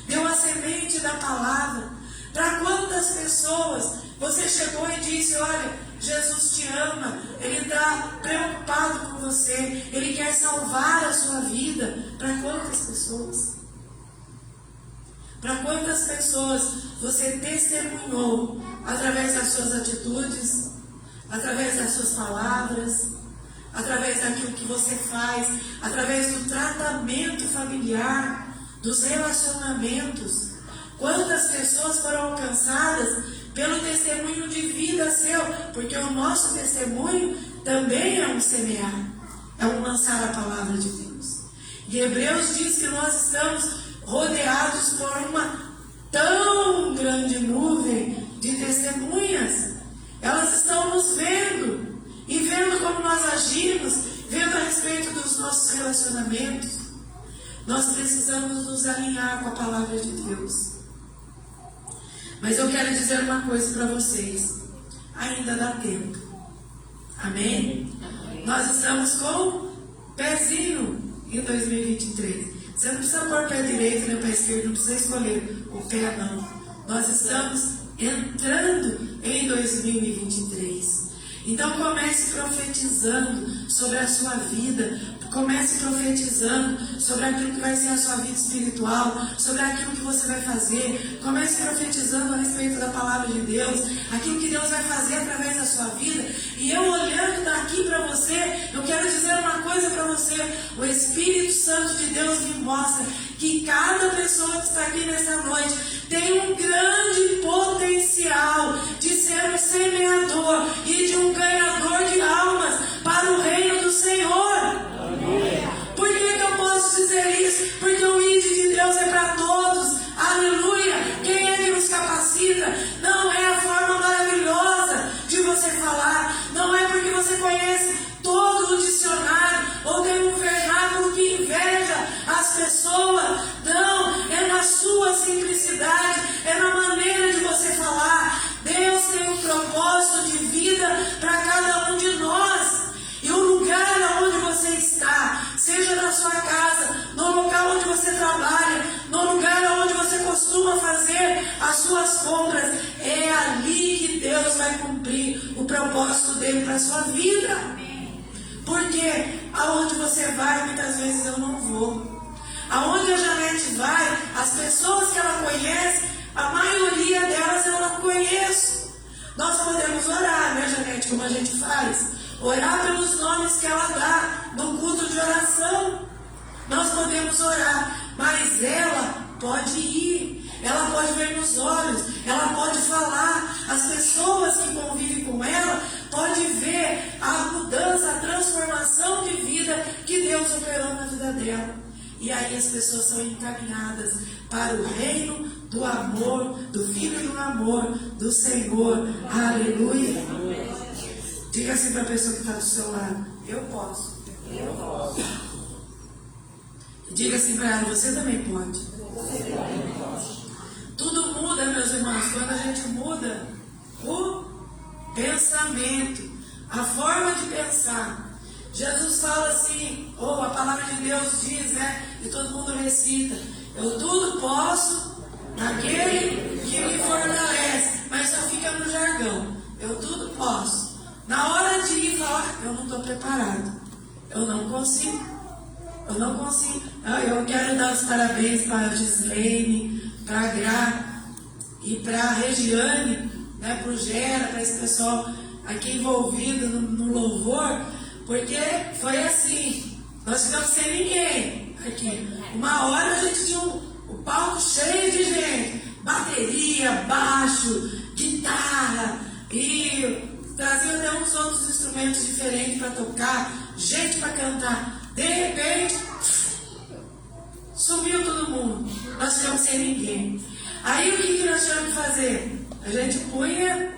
deu a semente da palavra? Para quantas pessoas você chegou e disse: olha, Jesus te ama, Ele está preocupado com você, Ele quer salvar a sua vida? Para quantas pessoas? Para quantas pessoas você testemunhou através das suas atitudes, através das suas palavras, através daquilo que você faz, através do tratamento familiar, dos relacionamentos? Quantas pessoas foram alcançadas pelo testemunho de vida seu? Porque o nosso testemunho também é um semear, é um lançar a palavra de Deus. E Hebreus diz que nós estamos rodeados por uma tão grande nuvem de testemunhas. Elas estão nos vendo e vendo como nós agimos, vendo a respeito dos nossos relacionamentos. Nós precisamos nos alinhar com a palavra de Deus. Mas eu quero dizer uma coisa para vocês: ainda dá tempo. Amém? Nós estamos com pezinho em 2023. Você não precisa pôr pé direito nem pé esquerdo, não precisa escolher o pé, não. Nós estamos entrando em 2023. Então comece profetizando sobre a sua vida. Comece profetizando sobre aquilo que vai ser a sua vida espiritual, sobre aquilo que você vai fazer. Comece profetizando a respeito da palavra de Deus, aquilo que Deus vai fazer através da sua vida. E eu olhando daqui para você, eu quero dizer uma coisa para você: o Espírito Santo de Deus me mostra que cada pessoa que está aqui nessa noite tem um grande potencial de ser um semeador e de um ganhador de almas para o reino do Senhor. Por que eu posso dizer isso? Porque o ID de Deus é para todos. Aleluia! Quem é que nos capacita? Não é a forma maravilhosa de você falar. Não é porque você conhece todo o dicionário ou tem um vernáculo que inveja as pessoas. Não, é na sua simplicidade, é na maneira de você falar. Deus tem um propósito de vida para cada um de nós. E o lugar onde você está, seja na sua casa, no local onde você trabalha, no lugar onde você costuma fazer as suas compras, é ali que Deus vai cumprir o propósito dele para a sua vida. Porque aonde você vai, muitas vezes eu não vou. Aonde a Janete vai, as pessoas que ela conhece, a maioria delas eu não conheço. Nós podemos orar, né, Janete? como a gente faz. Orar pelos nomes que ela dá no culto de oração. Nós podemos orar, mas ela pode ir, ela pode ver nos olhos, ela pode falar. As pessoas que convivem com ela podem ver a mudança, a transformação de vida que Deus operou na vida dela. E aí as pessoas são encaminhadas para o reino do amor, do Filho do amor, do Senhor. Aleluia. Diga assim para a pessoa que está do seu lado: eu posso. Eu posso. Diga assim para ela: você também pode. Tudo muda, meus irmãos, quando a gente muda o pensamento, a forma de pensar. Jesus fala assim, ou a palavra de Deus diz, né? E todo mundo recita: eu tudo posso naquele que me fortalece. Mas só fica no jargão: eu tudo posso. Na hora de ir falar, eu não estou preparado, eu não consigo. Eu não consigo. Eu quero dar os parabéns para a Gislaine, para a Gra e para a Regiane, né, para o Gera, para esse pessoal aqui envolvido no louvor, porque foi assim. Nós ficamos sem ninguém aqui. Uma hora a gente tinha o palco cheio de gente, bateria, baixo, guitarra, e trazia até uns outros instrumentos diferentes para tocar, gente para cantar. De repente, sumiu todo mundo. Nós ficamos sem ninguém. Aí o que nós tivemos que fazer? A gente punha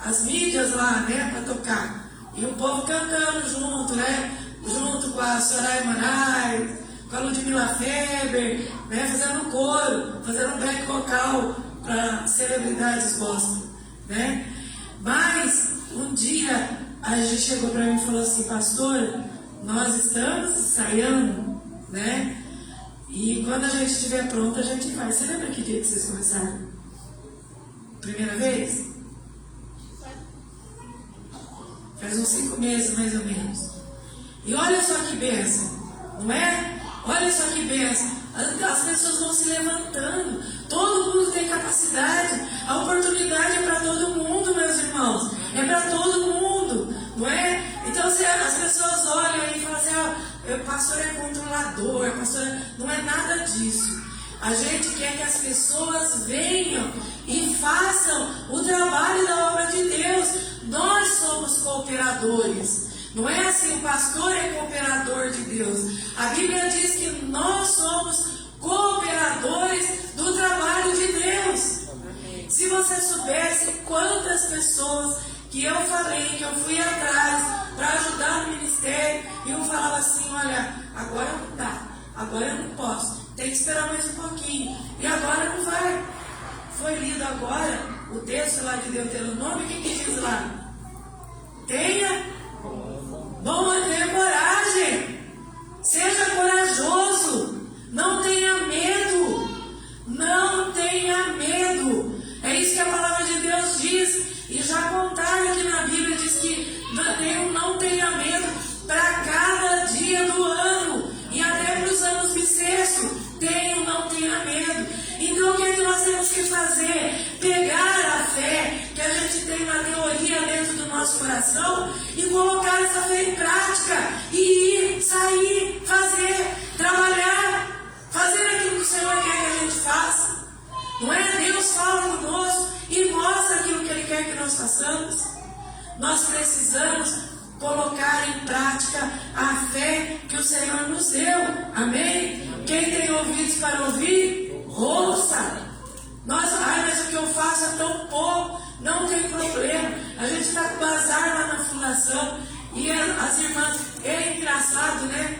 as mídias lá, né, para tocar. E o povo cantando junto, né? Junto com a Soraya Moraes, com a Ludmila Feber, né, fazendo coro, fazendo um back vocal para celebridades gospel, né? Mas um dia a gente chegou para mim e falou assim: pastora, nós estamos ensaiando, né? E quando a gente estiver pronto, a gente vai. Você lembra que dia que vocês começaram? Primeira vez? Faz uns 5 meses, mais ou menos. E olha só que bênção, não é? Olha só que bênção. As pessoas vão se levantando. Todo mundo tem capacidade. A oportunidade é para todo mundo, meus irmãos. É para todo mundo, não é? Então, se as pessoas olham e falam assim: o pastor é controlador, o pastor não é nada disso. A gente quer que as pessoas venham e façam o trabalho da obra de Deus. Nós somos cooperadores. Não é assim: o pastor é cooperador de Deus. A Bíblia diz que nós somos cooperadores do trabalho de Deus. Se você soubesse quantas pessoas que eu falei, que eu fui atrás para ajudar no ministério, e um falava assim: olha, agora não dá, agora eu não posso, tem que esperar mais um pouquinho, e agora não vai. Foi lido agora o texto lá de Deuteronômio, o que diz lá? Tenha coragem, seja corajoso, não tenha medo, não tenha medo. É isso que a palavra de Deus diz. E já contaram aqui na Bíblia, diz que não tenha medo para cada dia do ano, e até para os anos bissextos. Não tenha medo. Então o que é que nós temos que fazer? Pegar a fé que a gente tem na teoria dentro do nosso coração e colocar essa fé em prática, e ir, sair, fazer, trabalhar, fazer aquilo que o Senhor quer que a gente faça. Não é? Deus fala conosco e mostra aquilo que Ele quer que nós façamos. Nós precisamos colocar em prática a fé que o Senhor nos deu. Amém? Quem tem ouvidos para ouvir, ouça. Mas o que eu faço é tão pouco. Não tem problema. A gente está com bazar lá na fundação, e as irmãs, é engraçado, né?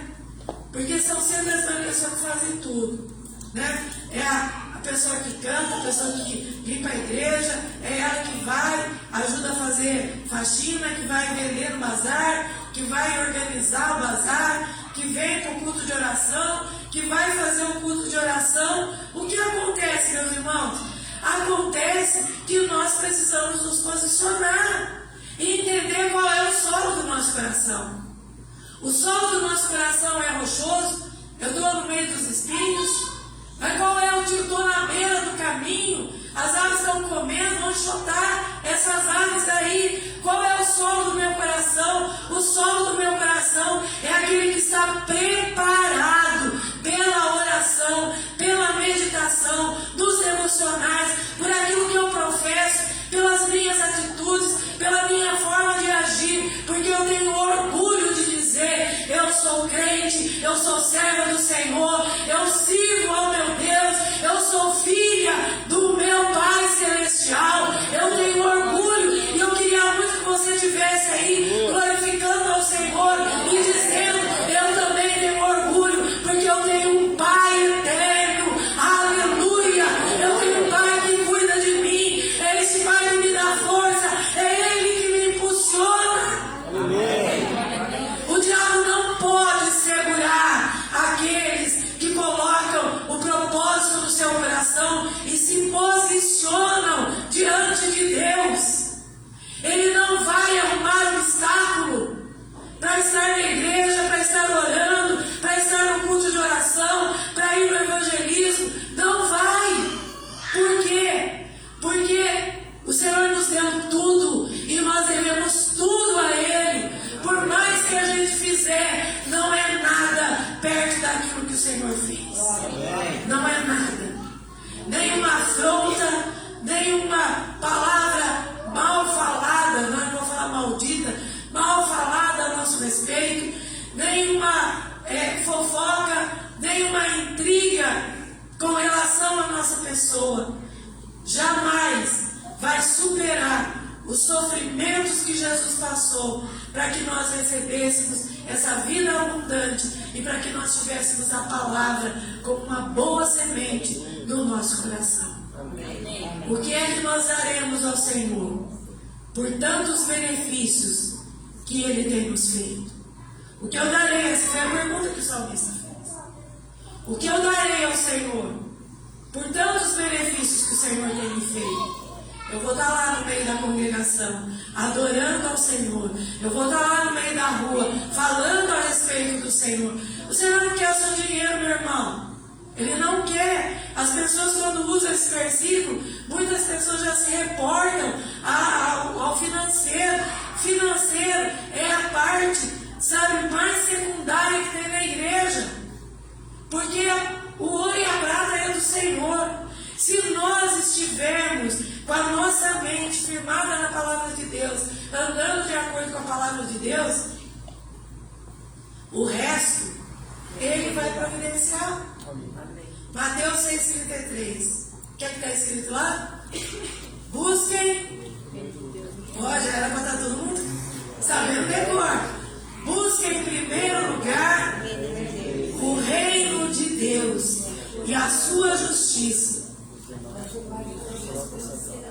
Porque são sempre as pessoas que fazem tudo, né? É a pessoa que canta, a pessoa que limpa a igreja, é ela que vai, ajuda a fazer faxina, que vai vender no bazar, que vai organizar o bazar, que vem para o culto de oração, que vai fazer o culto de oração. O que acontece, meus irmãos? Acontece que nós precisamos nos posicionar e entender qual é o solo do nosso coração. O solo do nosso coração é rochoso, eu estou no meio dos espinhos. Mas qual é o que eu estou na beira do caminho? As aves estão comendo, vão chutar essas aves daí. solo do meu coração. O solo do meu coração é aquele que está preparado pela oração, pela meditação, dos devocionais, por aquilo que eu professo, pelas minhas atitudes, pela minha forma de agir, porque eu tenho orgulho de dizer: eu sou crente, eu sou serva do Senhor, eu sirvo ao meu Deus, eu sou filha do meu Pai Celestial. Eu tenho orgulho e eu queria muito que você estivesse aí glorificando ao Senhor e dizendo: eu também tenho orgulho, porque eu tenho um Pai eterno. Aleluia! Eu tenho um Pai que cuida de mim, é esse Pai que me dá força, é Ele que me impulsiona. O diabo não pode segurar aqueles que colocam o propósito no seu coração e se posicionam diante de Deus. Ele não vai arrumar obstáculo para estar na igreja, para estar orando, para estar no culto de oração, para ir no evangelismo. Não vai. Por quê? Porque o Senhor nos deu tudo e nós devemos tudo a Ele. Por mais que a gente fizer, não é nada perto daquilo que o Senhor fez. Não é nada. Nem uma afronta, nem uma palavra mal falada, não vou falar maldita, mal falada a nosso respeito, nem uma fofoca, nem uma intriga com relação à nossa pessoa, jamais vai superar os sofrimentos que Jesus passou para que nós recebêssemos essa vida abundante e para que nós tivéssemos a palavra como uma boa semente no nosso coração. O que é que nós daremos ao Senhor por tantos benefícios que Ele tem nos feito? O que eu darei? Essa foi a pergunta que o salmista fez. O que eu darei ao Senhor por tantos benefícios que o Senhor tem me feito? Eu vou estar lá no meio da congregação, adorando ao Senhor. Eu vou estar lá no meio da rua, falando a respeito do Senhor. O Senhor não quer o seu dinheiro, meu irmão. Ele não quer. As pessoas, quando usam esse versículo, muitas pessoas já se reportam ao financeiro. Financeiro é a parte, sabe, mais secundária que tem na igreja. Porque o ouro e a prata é do Senhor. Se nós estivermos com a nossa mente firmada na palavra de Deus, andando de acordo com a palavra de Deus, o resto Ele vai providenciar. Mateus 6,33. O que é que está escrito lá? Busquem. Ó, já era para estar todo mundo sabendo decor. Busquem em primeiro lugar o reino de Deus e a sua justiça.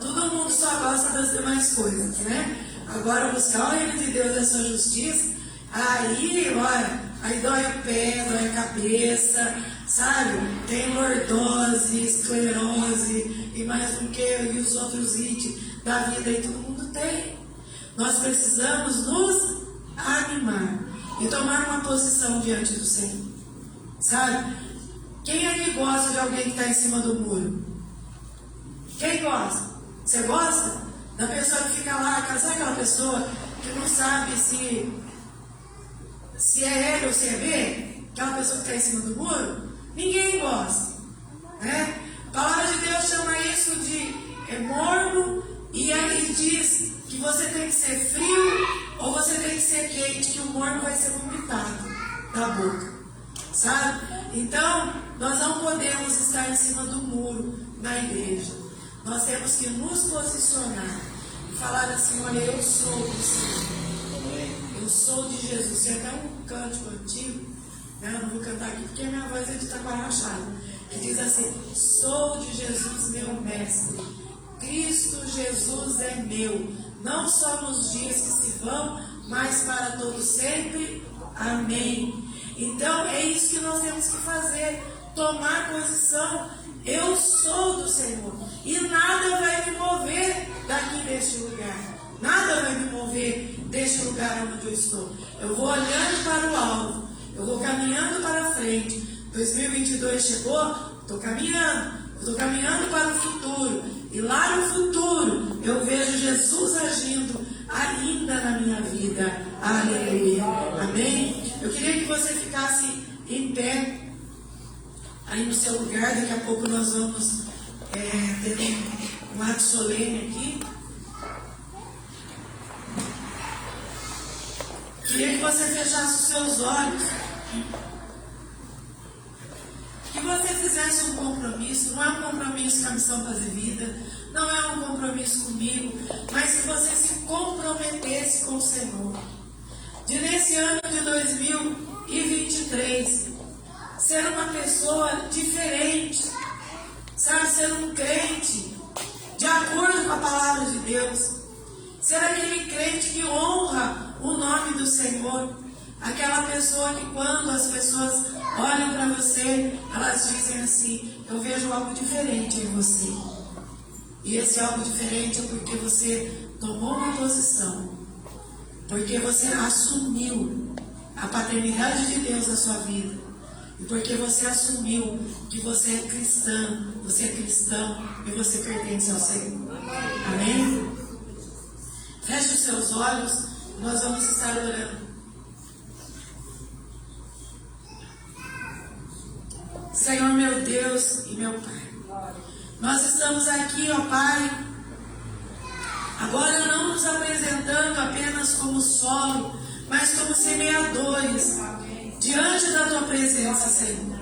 Todo mundo só gosta das demais coisas, né? Agora buscar o reino de Deus e a sua justiça, aí, olha, aí dói o pé, dói a cabeça, sabe? Tem lordose, esclerose e mais um que, e os outros itens da vida aí todo mundo tem. Nós precisamos nos animar e tomar uma posição diante do Senhor, sabe? Quem é que gosta de alguém que está em cima do muro? Quem gosta? Você gosta? Da pessoa que fica lá, sabe aquela pessoa que não sabe se é ele ou se é B? Aquela pessoa que está em cima do muro? Ninguém gosta, né? A palavra de Deus chama isso de morno, e aí diz que você tem que ser frio ou você tem que ser quente, que o morno vai ser vomitado da boca, sabe? Então, nós não podemos estar em cima do muro na igreja. Nós temos que nos posicionar e falar assim: olha, eu sou do Senhor, eu sou de Jesus. Tem até um cântico antigo, né? Eu não vou cantar aqui porque minha voz é de taquarachada, que diz assim: sou de Jesus meu mestre, Cristo Jesus é meu, não só nos dias que se vão, mas para todo sempre. Amém. Então é isso que nós temos que fazer, tomar posição. Eu sou do Senhor e nada vai me mover daqui deste lugar, nada vai me mover deste lugar onde eu estou. Eu vou olhando para o alvo, eu vou caminhando para frente. 2022 chegou, estou caminhando para o futuro, e lá no futuro eu vejo Jesus agindo ainda na minha vida. Aleluia. Amém? Eu queria que você ficasse em pé aí no seu lugar. Daqui a pouco nós vamos ter um ato solene aqui. Queria que você fechasse os seus olhos, que você fizesse um compromisso. Não é um compromisso com a Missão Fazer Vida, não é um compromisso comigo, mas que você se comprometesse com o Senhor, de nesse ano de 2023 ser uma pessoa diferente, sabe, ser um crente de acordo com a palavra de Deus, ser aquele crente que honra o nome do Senhor, aquela pessoa que quando as pessoas olham para você, elas dizem assim: eu vejo algo diferente em você. E esse algo diferente é porque você tomou uma posição, porque você assumiu a paternidade de Deus na sua vida, e porque você assumiu que você é cristã, você é cristão e você pertence ao Senhor. Amém? Feche os seus olhos. Nós vamos estar orando. Senhor meu Deus e meu Pai, nós estamos aqui, ó Pai, agora não nos apresentando apenas como solo, mas como semeadores diante da Tua presença, Senhor.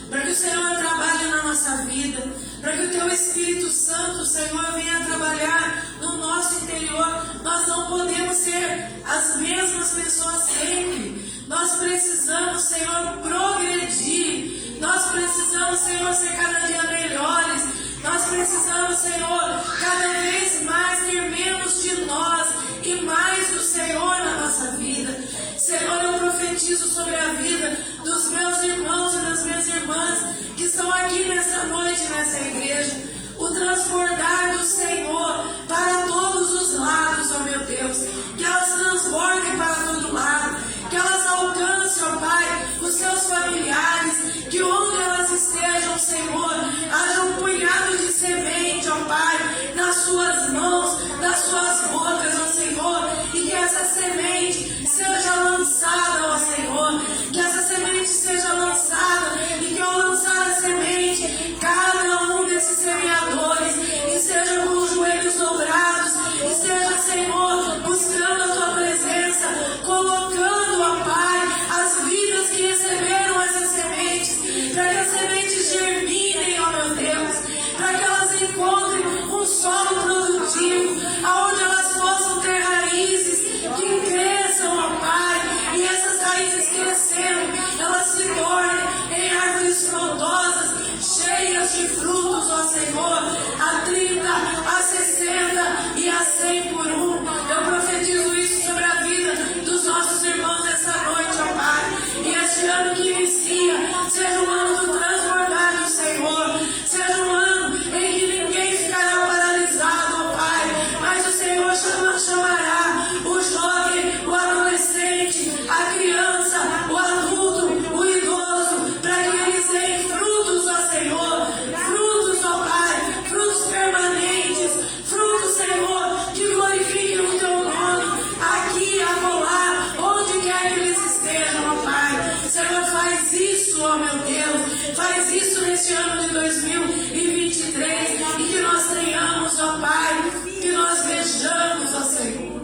Para que o Senhor trabalhe na nossa vida, para que o Teu Espírito Santo, Senhor, venha trabalhar no nosso interior. Nós não podemos ser as mesmas pessoas sempre. Nós precisamos, Senhor, progredir. Nós precisamos, Senhor, ser cada dia melhores. Nós precisamos, Senhor, cada vez mais ter menos de nós e mais do Senhor na nossa vida. Senhor, eu profetizo sobre a vida dos meus irmãos e das minhas irmãs que estão aqui nessa noite, nessa igreja, o transbordar do Senhor para todos os lados, ó meu Deus, que elas transbordem para todo lado, que elas alcancem, ó Pai, os seus familiares, que onde elas estejam, Senhor, haja um punhado de semente, ó Pai, nas suas mãos, nas suas bocas, ó Senhor, e que essa semente seja lançada, ó Senhor, que essa semente seja lançada, e que ao lançar a semente, cada um desses semeadores esteja com os joelhos dobrados, esteja, Senhor, buscando a Tua presença, colocando, ó Pai, as vidas que receberam essas sementes, para que as sementes germinem, ó meu Deus, para que elas encontrem um solo produtivo, aonde elas possam ter raízes que cresçam, ó Pai, e essas raízes crescendo, elas se tornem em árvores frondosas, cheias de frutos, ó Senhor, a 30, a 60 e a 100 por um. Eu profetizo isso sobre a vida dos nossos irmãos essa noite, ó Pai, e este ano que inicia seja um ano do transbordar do Senhor, seja um ano em que ninguém ficará paralisado, ó Pai, mas o Senhor chamará o jovem, o adolescente, a criança, o adulto, o idoso, para que eles deem frutos, ó Senhor, frutos, ó Pai, frutos permanentes, frutos, Senhor, que glorifiquem o Teu nome, aqui, acolá, onde quer que eles estejam, ó Pai. Senhor, faz isso, ó meu Deus, faz isso neste ano de 2023, e que nós tenhamos, ó Pai, que nós vejamos, ó Senhor,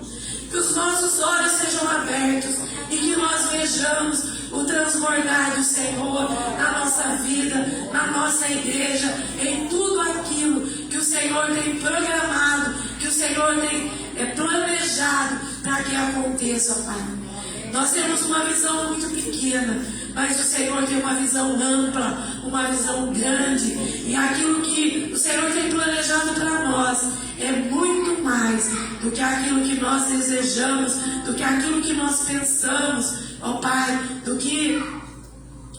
que os nossos olhos sejam abertos e que nós vejamos o transbordar do Senhor na nossa vida, na nossa igreja, em tudo aquilo que o Senhor tem programado, que o Senhor tem planejado para que aconteça, Pai. Nós temos uma visão muito pequena, mas o Senhor tem uma visão ampla, uma visão grande, e aquilo que o Senhor tem planejado para nós é muito mais do que aquilo que nós desejamos, do que aquilo que nós pensamos, ó Pai, do que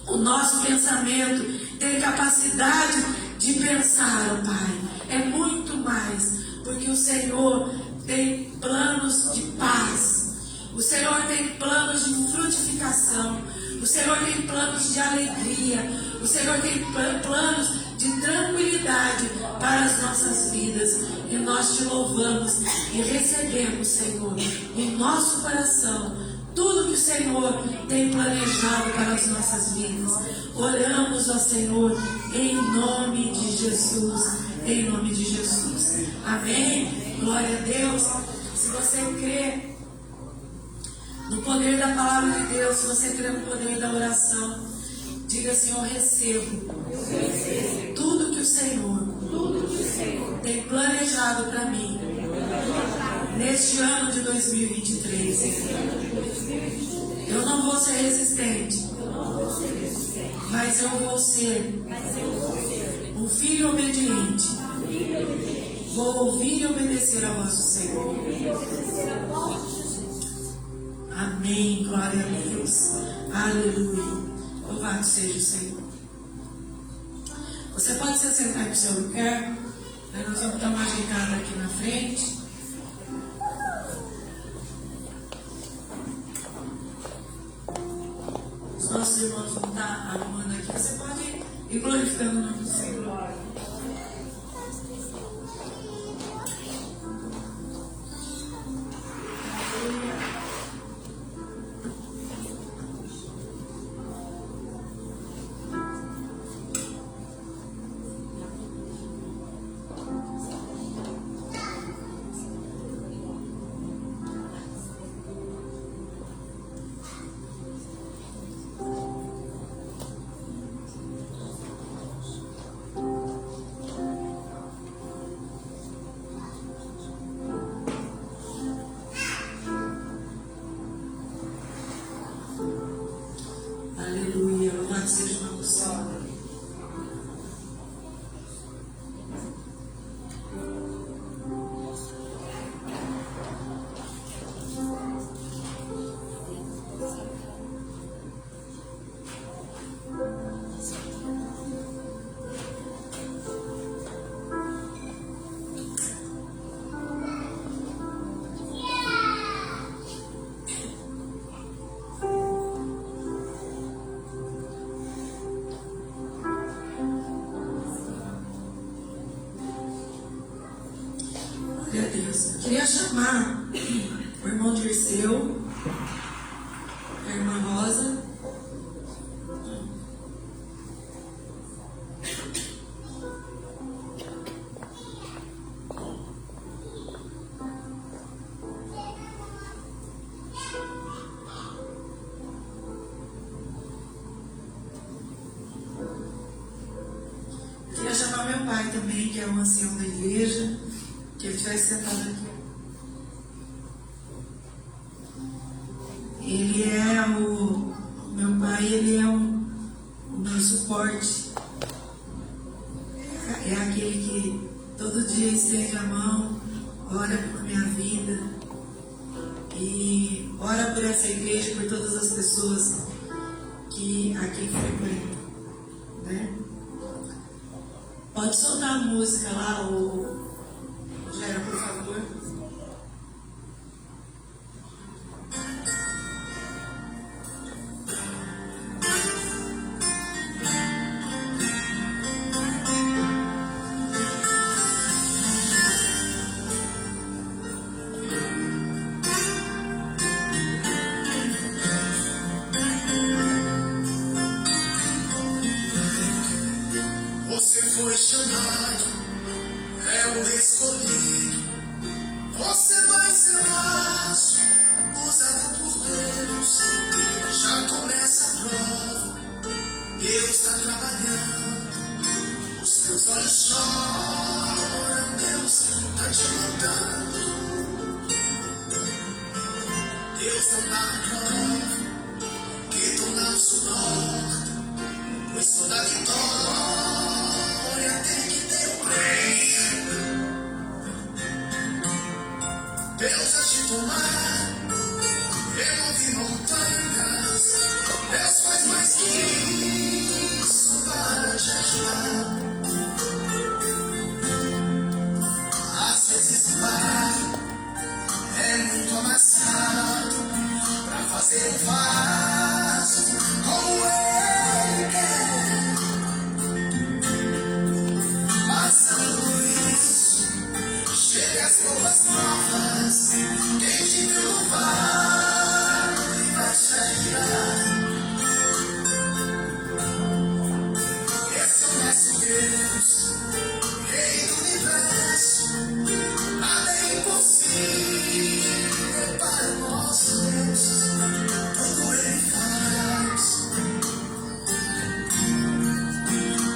o nosso pensamento tem capacidade de pensar, ó Pai. É muito mais, porque o Senhor tem planos de paz. O Senhor tem planos de frutificação. O Senhor tem planos de alegria. O Senhor tem planos de tranquilidade para as nossas vidas. E nós te louvamos e recebemos, Senhor, em nosso coração tudo que o Senhor tem planejado para as nossas vidas. Oramos ao Senhor em nome de Jesus. Em nome de Jesus. Amém? Glória a Deus. Se você crê no poder da palavra de Deus, se você crê no poder da oração, diga: Senhor, recebo tudo que o Senhor tem planejado para mim neste ano de 2023. Eu não vou ser resistente, mas eu vou ser um filho obediente. Vou ouvir e obedecer ao vosso Senhor. Amém. Glória a Deus. Aleluia. Louvado seja o Senhor. Você pode se assentar no seu lugar. Nós vamos dar uma ajeitada aqui na frente. Os nossos irmãos vão estar arrumando aqui. Você pode ir glorificando o nome do Senhor. Aleluia, louvado seja o nome do Senhor. Glória a Deus. Eu queria chamar o irmão Dirceu, a irmã Rosa. Eu queria chamar meu pai também, que é um ancião da igreja, que ele estivesse sentado aqui. Ele é meu pai, ele é o meu suporte. É aquele que todo dia estende a mão, ora por minha vida e ora por essa igreja, por todas as pessoas que aqui frequentam, né? Pode soltar a música lá, Gera, por favor. Você foi chamado, é o escolhido. Você vai ser mais usado por Deus. Já começa a prova, Deus está trabalhando. Os teus olhos choram, Deus está te mandando. Deus não dá a prova, que tu não suporta, pois toda vitória tem que ter um preço. Deus vai te tomar, remove montanhas. Deus faz mais que isso para te ajudar. Às vezes o bar é muito amassado pra fazer um vaso como ele quer. Passando roupas novas, quem te viu louvar e vai sair. Esse é o nosso Deus, Rei do Universo, nada é impossível para o nosso Deus, tudo Ele faz,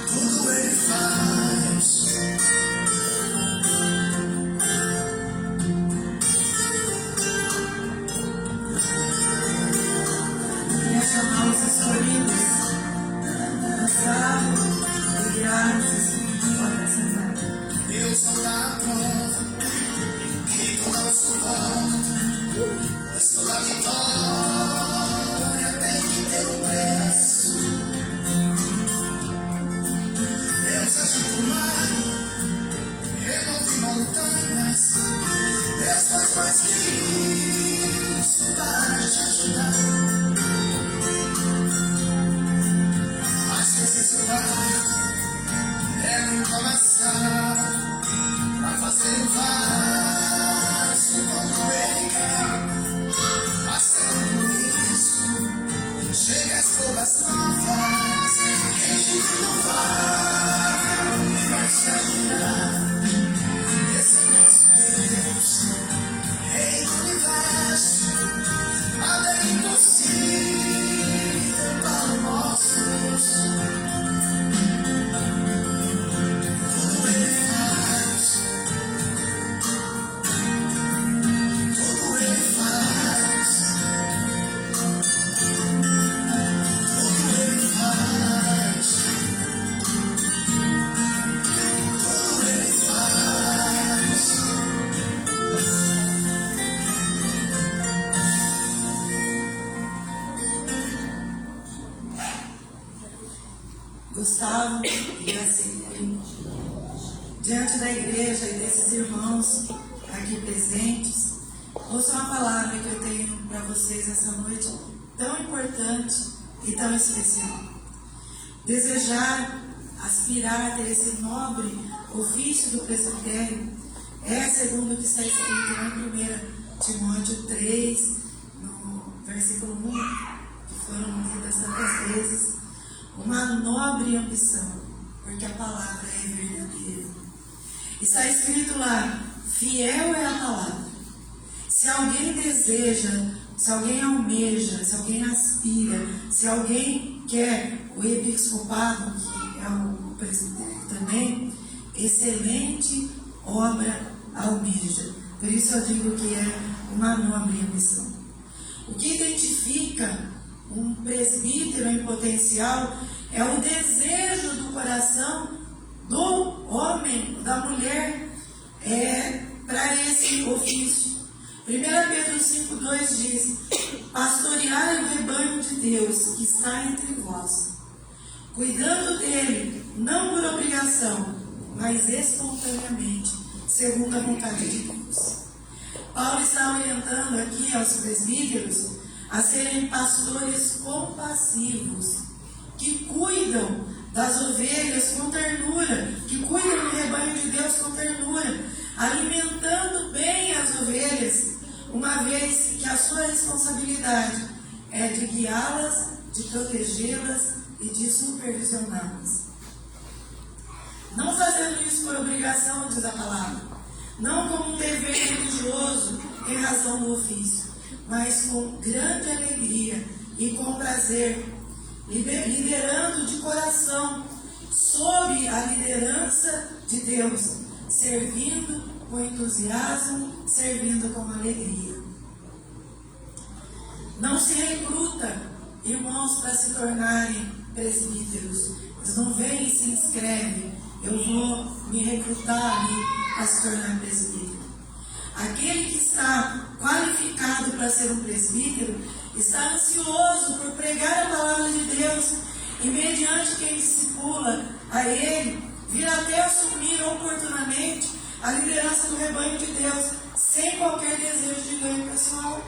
tudo Ele faz. Queria chamar os escolhidos, Gustavo e Graças, podem sentar. Deus não dá prova, que tu não suporta, pois toda vitória tem que ter um preço. Deus agita o mar, remove montanhas, Deus faz mais que isso para te ajudar. Às vezes o mar é muito amassado pra fazer o vaso como Ele quer. Passando por isso, chega as roupas novas, quem te louvar e vai se agitar. Esse é nosso Deus, Rei do Universo, nada é impossível para o nosso Deus. Tudo Ele faz, tudo Ele faz, tudo Ele faz, tudo Ele faz. Gustavo e assim, diante da igreja e desses irmãos aqui presentes, ouça uma palavra que eu tenho para vocês essa noite tão importante e tão especial. Desejar, aspirar a ter esse nobre ofício do presbitério é segundo o que está escrito lá em 1 Timóteo 3, no versículo 1, que foram lidas tantas vezes, uma nobre ambição, porque a palavra é verdadeira. Está escrito lá, fiel é a palavra. Se alguém deseja, se alguém almeja, se alguém aspira, se alguém quer o episcopado, que é o presbitério também, excelente obra almeja. Por isso eu digo que é uma nobre ambição. O que identifica um presbítero em potencial é o desejo do coração do homem, da mulher, para esse ofício. 1 Pedro 5,2 diz: pastoreai o rebanho de Deus que está entre vós, cuidando dele, não por obrigação, mas espontaneamente, segundo a vontade de Deus. Paulo está orientando aqui aos presbíteros a serem pastores compassivos, que cuidam das ovelhas com ternura, que cuidam do rebanho de Deus com ternura, alimentando bem as ovelhas, uma vez que a sua responsabilidade é de guiá-las, de protegê-las e de supervisioná-las. Não fazendo isso por obrigação, diz a palavra, não como um dever religioso em razão do ofício, mas com grande alegria e com prazer, liderando de coração, sob a liderança de Deus, servindo com entusiasmo, servindo com alegria. Não se recruta irmãos para se tornarem presbíteros. Eles não vêm e se inscrevem, eu vou me recrutar ali para se tornar presbítero. Aquele que está qualificado para ser um presbítero está ansioso por pregar a palavra de Deus e, mediante quem discipula a ele, vir até assumir oportunamente a liderança do rebanho de Deus, sem qualquer desejo de ganho pessoal.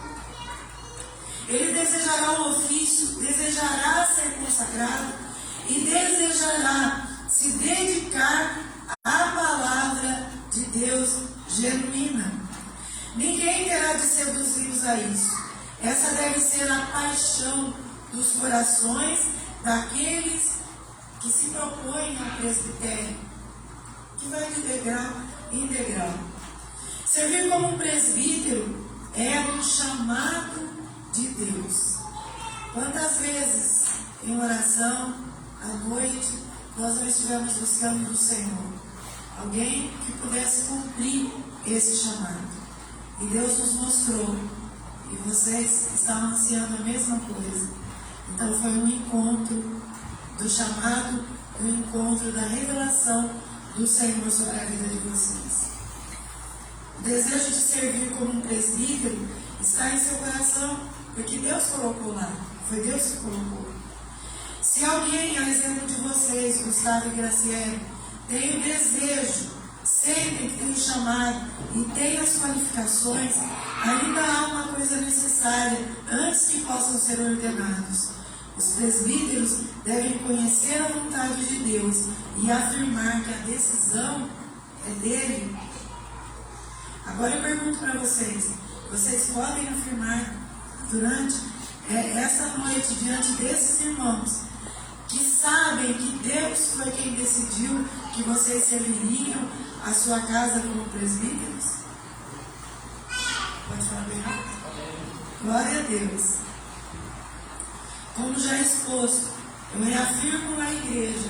Ele desejará o ofício, desejará ser consagrado e desejará se dedicar à palavra de Deus genuína. Ninguém terá de seduzi-los a isso. Essa deve ser a paixão dos corações daqueles que se propõem ao presbitério, que vai de degrau em degrau. Servir como um presbítero é um chamado de Deus. Quantas vezes em oração, à noite, nós não estivemos buscando do Senhor alguém que pudesse cumprir esse chamado? E Deus nos mostrou, e vocês estão ansiando a mesma coisa. Então foi um encontro do chamado, um encontro da revelação do Senhor sobre a vida de vocês. O desejo de servir como um presbítero está em seu coração, porque Deus colocou lá, foi Deus que colocou. Se alguém, a exemplo de vocês, Gustavo e Graciele, tem o desejo, sentem que tem o chamado e tem as qualificações, ainda há uma coisa necessária antes que possam ser ordenados. Os presbíteros devem conhecer a vontade de Deus e afirmar que a decisão é dele. Agora eu pergunto para vocês, vocês podem afirmar durante essa noite, diante desses irmãos, que sabem que Deus foi quem decidiu que vocês serviriam a sua casa como presbíteros? Pode falar bem rápido? Glória a Deus. Como já exposto, eu reafirmo na igreja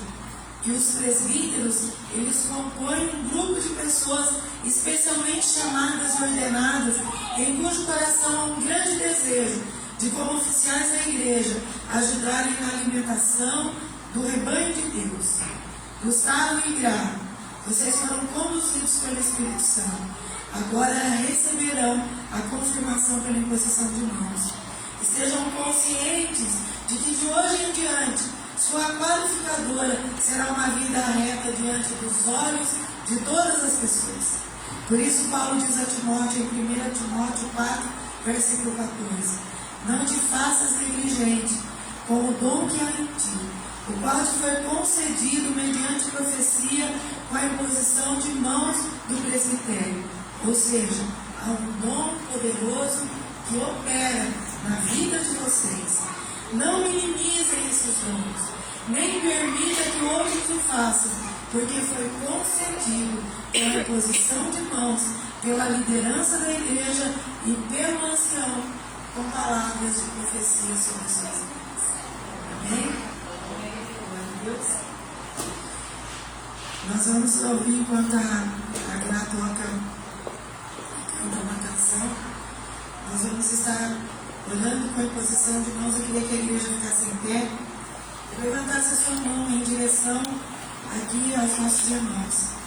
que os presbíteros, eles compõem um grupo de pessoas especialmente chamadas e ordenadas, em cujo coração há um grande desejo de, como oficiais da igreja, ajudarem na alimentação do rebanho de Deus. Gustavo e Gra, vocês foram conduzidos pelo Espírito Santo. Agora receberão a confirmação pela imposição de mãos. Estejam conscientes de que de hoje em diante sua qualificadora será uma vida reta diante dos olhos de todas as pessoas. Por isso Paulo diz a Timóteo em 1 Timóteo 4, versículo 14: não te faças negligente com o dom que há em ti, o qual te foi concedido mediante profecia com a imposição de mãos do presbitério. Ou seja, há um dom poderoso que opera na vida de vocês. Não minimizem esses dons, nem permita que outros o façam, porque foi concedido pela imposição de mãos, pela liderança da igreja e pelo ancião, com palavras de profecia sobre suas vidas. Amém? Glória a Deus. Nós vamos ouvir enquanto a Gra canta uma canção. Nós vamos estar olhando com a imposição de mãos. Eu queria que a igreja ficasse em pé e levantasse a sua mão em direção aqui aos nossos irmãos.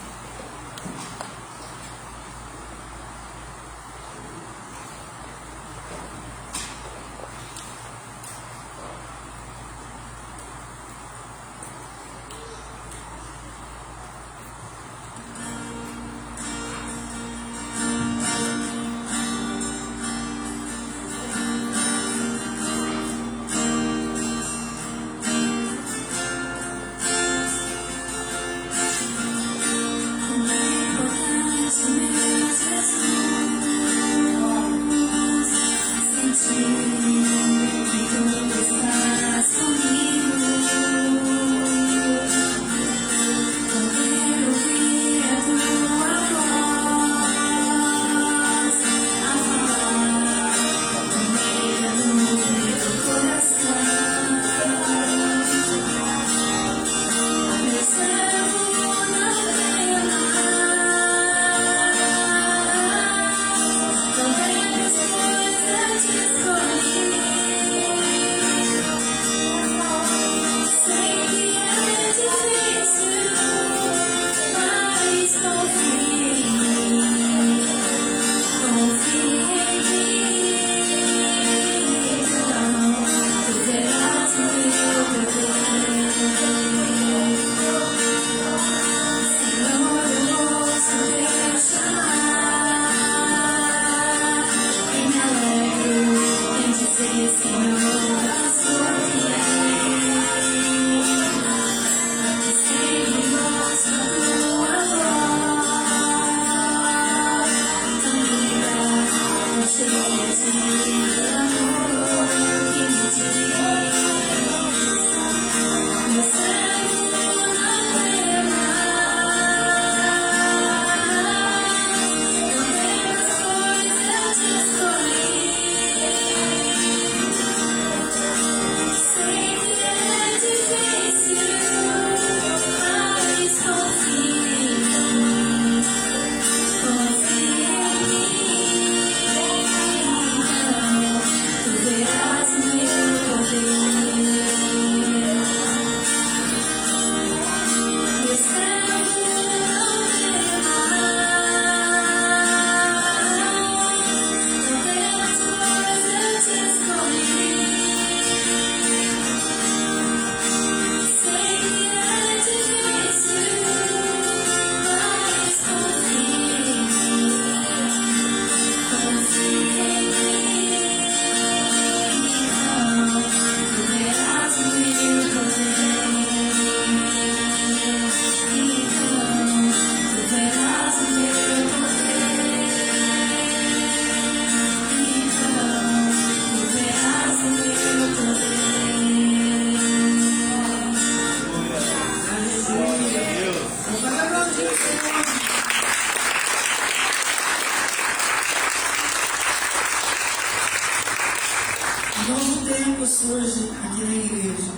tempo surge aqui na igreja,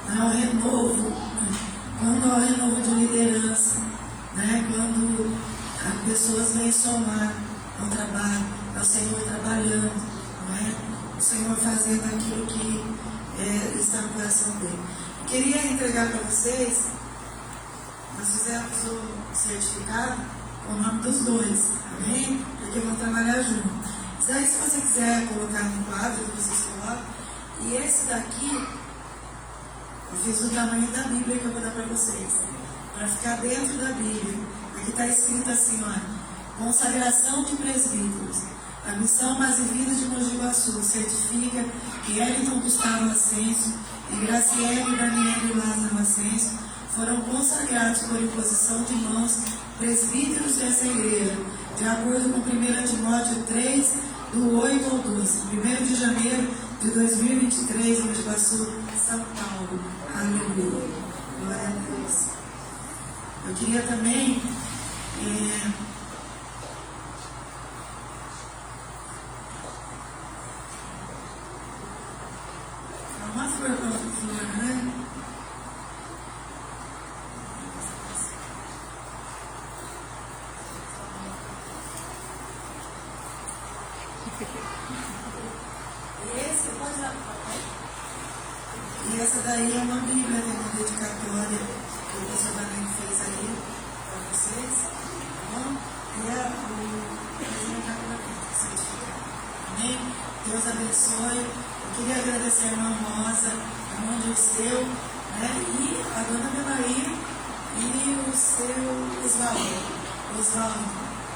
né, o renovo, quando há o renovo de liderança, né, quando as pessoas vêm somar ao trabalho, é o Senhor trabalhando, não é? O Senhor fazendo aquilo que está no coração dele. Eu queria entregar para vocês, nós fizemos o certificado com o nome dos dois, amém? Porque vão trabalhar juntos. Daí, se você quiser colocar no quadro, vocês colocam. E esse daqui, eu fiz o tamanho da Bíblia que eu vou dar para vocês, para ficar dentro da Bíblia. Aqui está escrito assim, olha: consagração de presbíteros. A missão Base Vida de Mogi Guaçu certifica que Eliton Gustavo Ascenso e Graciele e Daniele Lázaro Ascenso foram consagrados por imposição de mãos presbíteros dessa igreja, de acordo com 1 Timóteo 3, do 8 ao 12, 1 de janeiro de 2023, Mogi Guaçu, São Paulo. Aleluia. Glória a Deus. Eu queria também uma flor para outra flor, né? E essa daí é uma Bíblia, tem uma dedicatória que o pastor Danilo fez aí para vocês, tá bom? E o presente está por aqui, certificado. Amém? Deus abençoe. Eu queria agradecer a irmã Rosa, a irmã Dirceu, né? E a dona Belaí e o seu Osvaldo.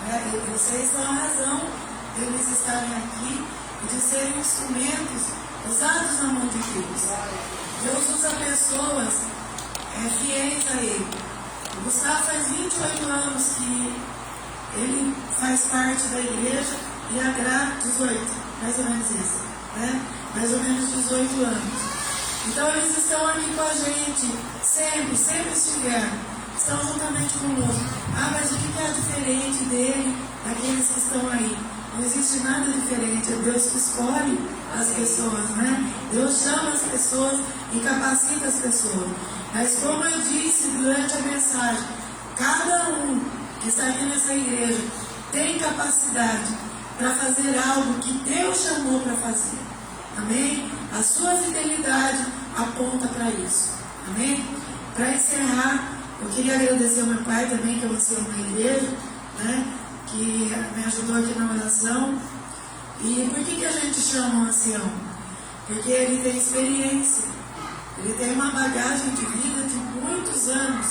Né? E vocês dão a razão deles estarem aqui e de serem instrumentos usados na mão de Deus. Deus usa pessoas fiéis a Ele. O Gustavo faz 28 anos que ele faz parte da igreja e a Gra 18, mais ou menos isso, né? Mais ou menos 18 anos. Então eles estão aqui com a gente, sempre estiveram, estão juntamente conosco. Ah, mas o que é diferente dele, daqueles que estão aí? Não existe nada diferente, é Deus que escolhe as pessoas, né? Deus chama as pessoas e capacita as pessoas. Mas como eu disse durante a mensagem, cada um que está aqui nessa igreja tem capacidade para fazer algo que Deus chamou para fazer. Amém? A sua fidelidade aponta para isso. Amém? Para encerrar, eu queria agradecer ao meu pai também, que eu ancião na igreja, né? Que me ajudou aqui na oração. E por que a gente chama um ancião? Porque ele tem experiência, ele tem uma bagagem de vida de muitos anos.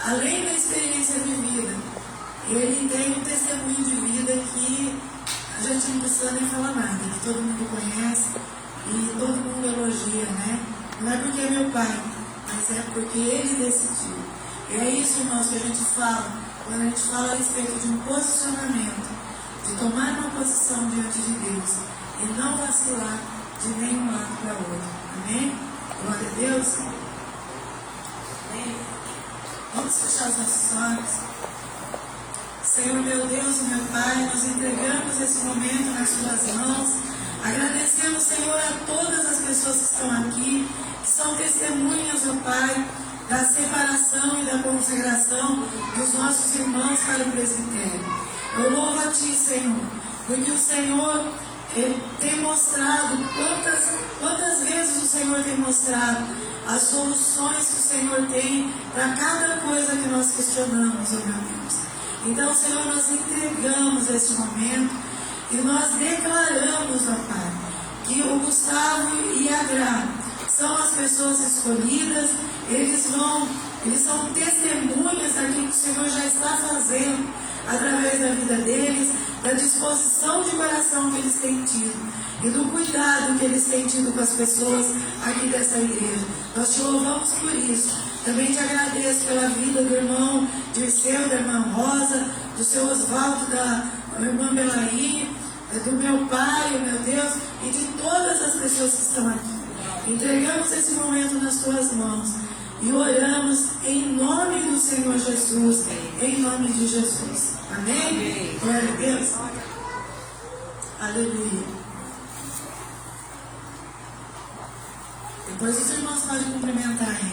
Além da experiência de vida, ele tem um testemunho de vida que a gente não precisa nem falar nada, que todo mundo conhece e todo mundo elogia, né? Não é porque é meu pai, mas é porque ele decidiu. E é isso, irmãos, que a gente fala, quando a gente fala a respeito de um posicionamento, de tomar uma posição diante de Deus e não vacilar de nenhum lado para outro. Amém? Glória a Deus. Amém? Vamos fechar os nossos olhos. Senhor, meu Deus e meu Pai, nós entregamos esse momento nas Suas mãos. Agradecemos, Senhor, a todas as pessoas que estão aqui, que são testemunhas, ó Pai, da separação e da consagração dos nossos irmãos para o presbitério. Eu louvo a Ti, Senhor, porque o Senhor tem mostrado, quantas vezes o Senhor tem mostrado as soluções que o Senhor tem para cada coisa que nós questionamos, ó meu Deus. Então, Senhor, nós entregamos este momento e nós declaramos, ó Pai, que o Gustavo e a Gra são as pessoas escolhidas, eles são testemunhas daquilo que o Senhor já está fazendo através da vida deles, da disposição de coração que eles têm tido e do cuidado que eles têm tido com as pessoas aqui dessa igreja. Nós te louvamos por isso. Também te agradeço pela vida do irmão Dirceu, da irmã Rosa, do seu Osvaldo, da irmã Belaí, do meu pai, meu Deus, e de todas as pessoas que estão aqui. Entregamos esse momento nas tuas mãos e oramos em nome do Senhor Jesus, em nome de Jesus. Amém? Glória a Deus. Aleluia. Depois os irmãos podem cumprimentar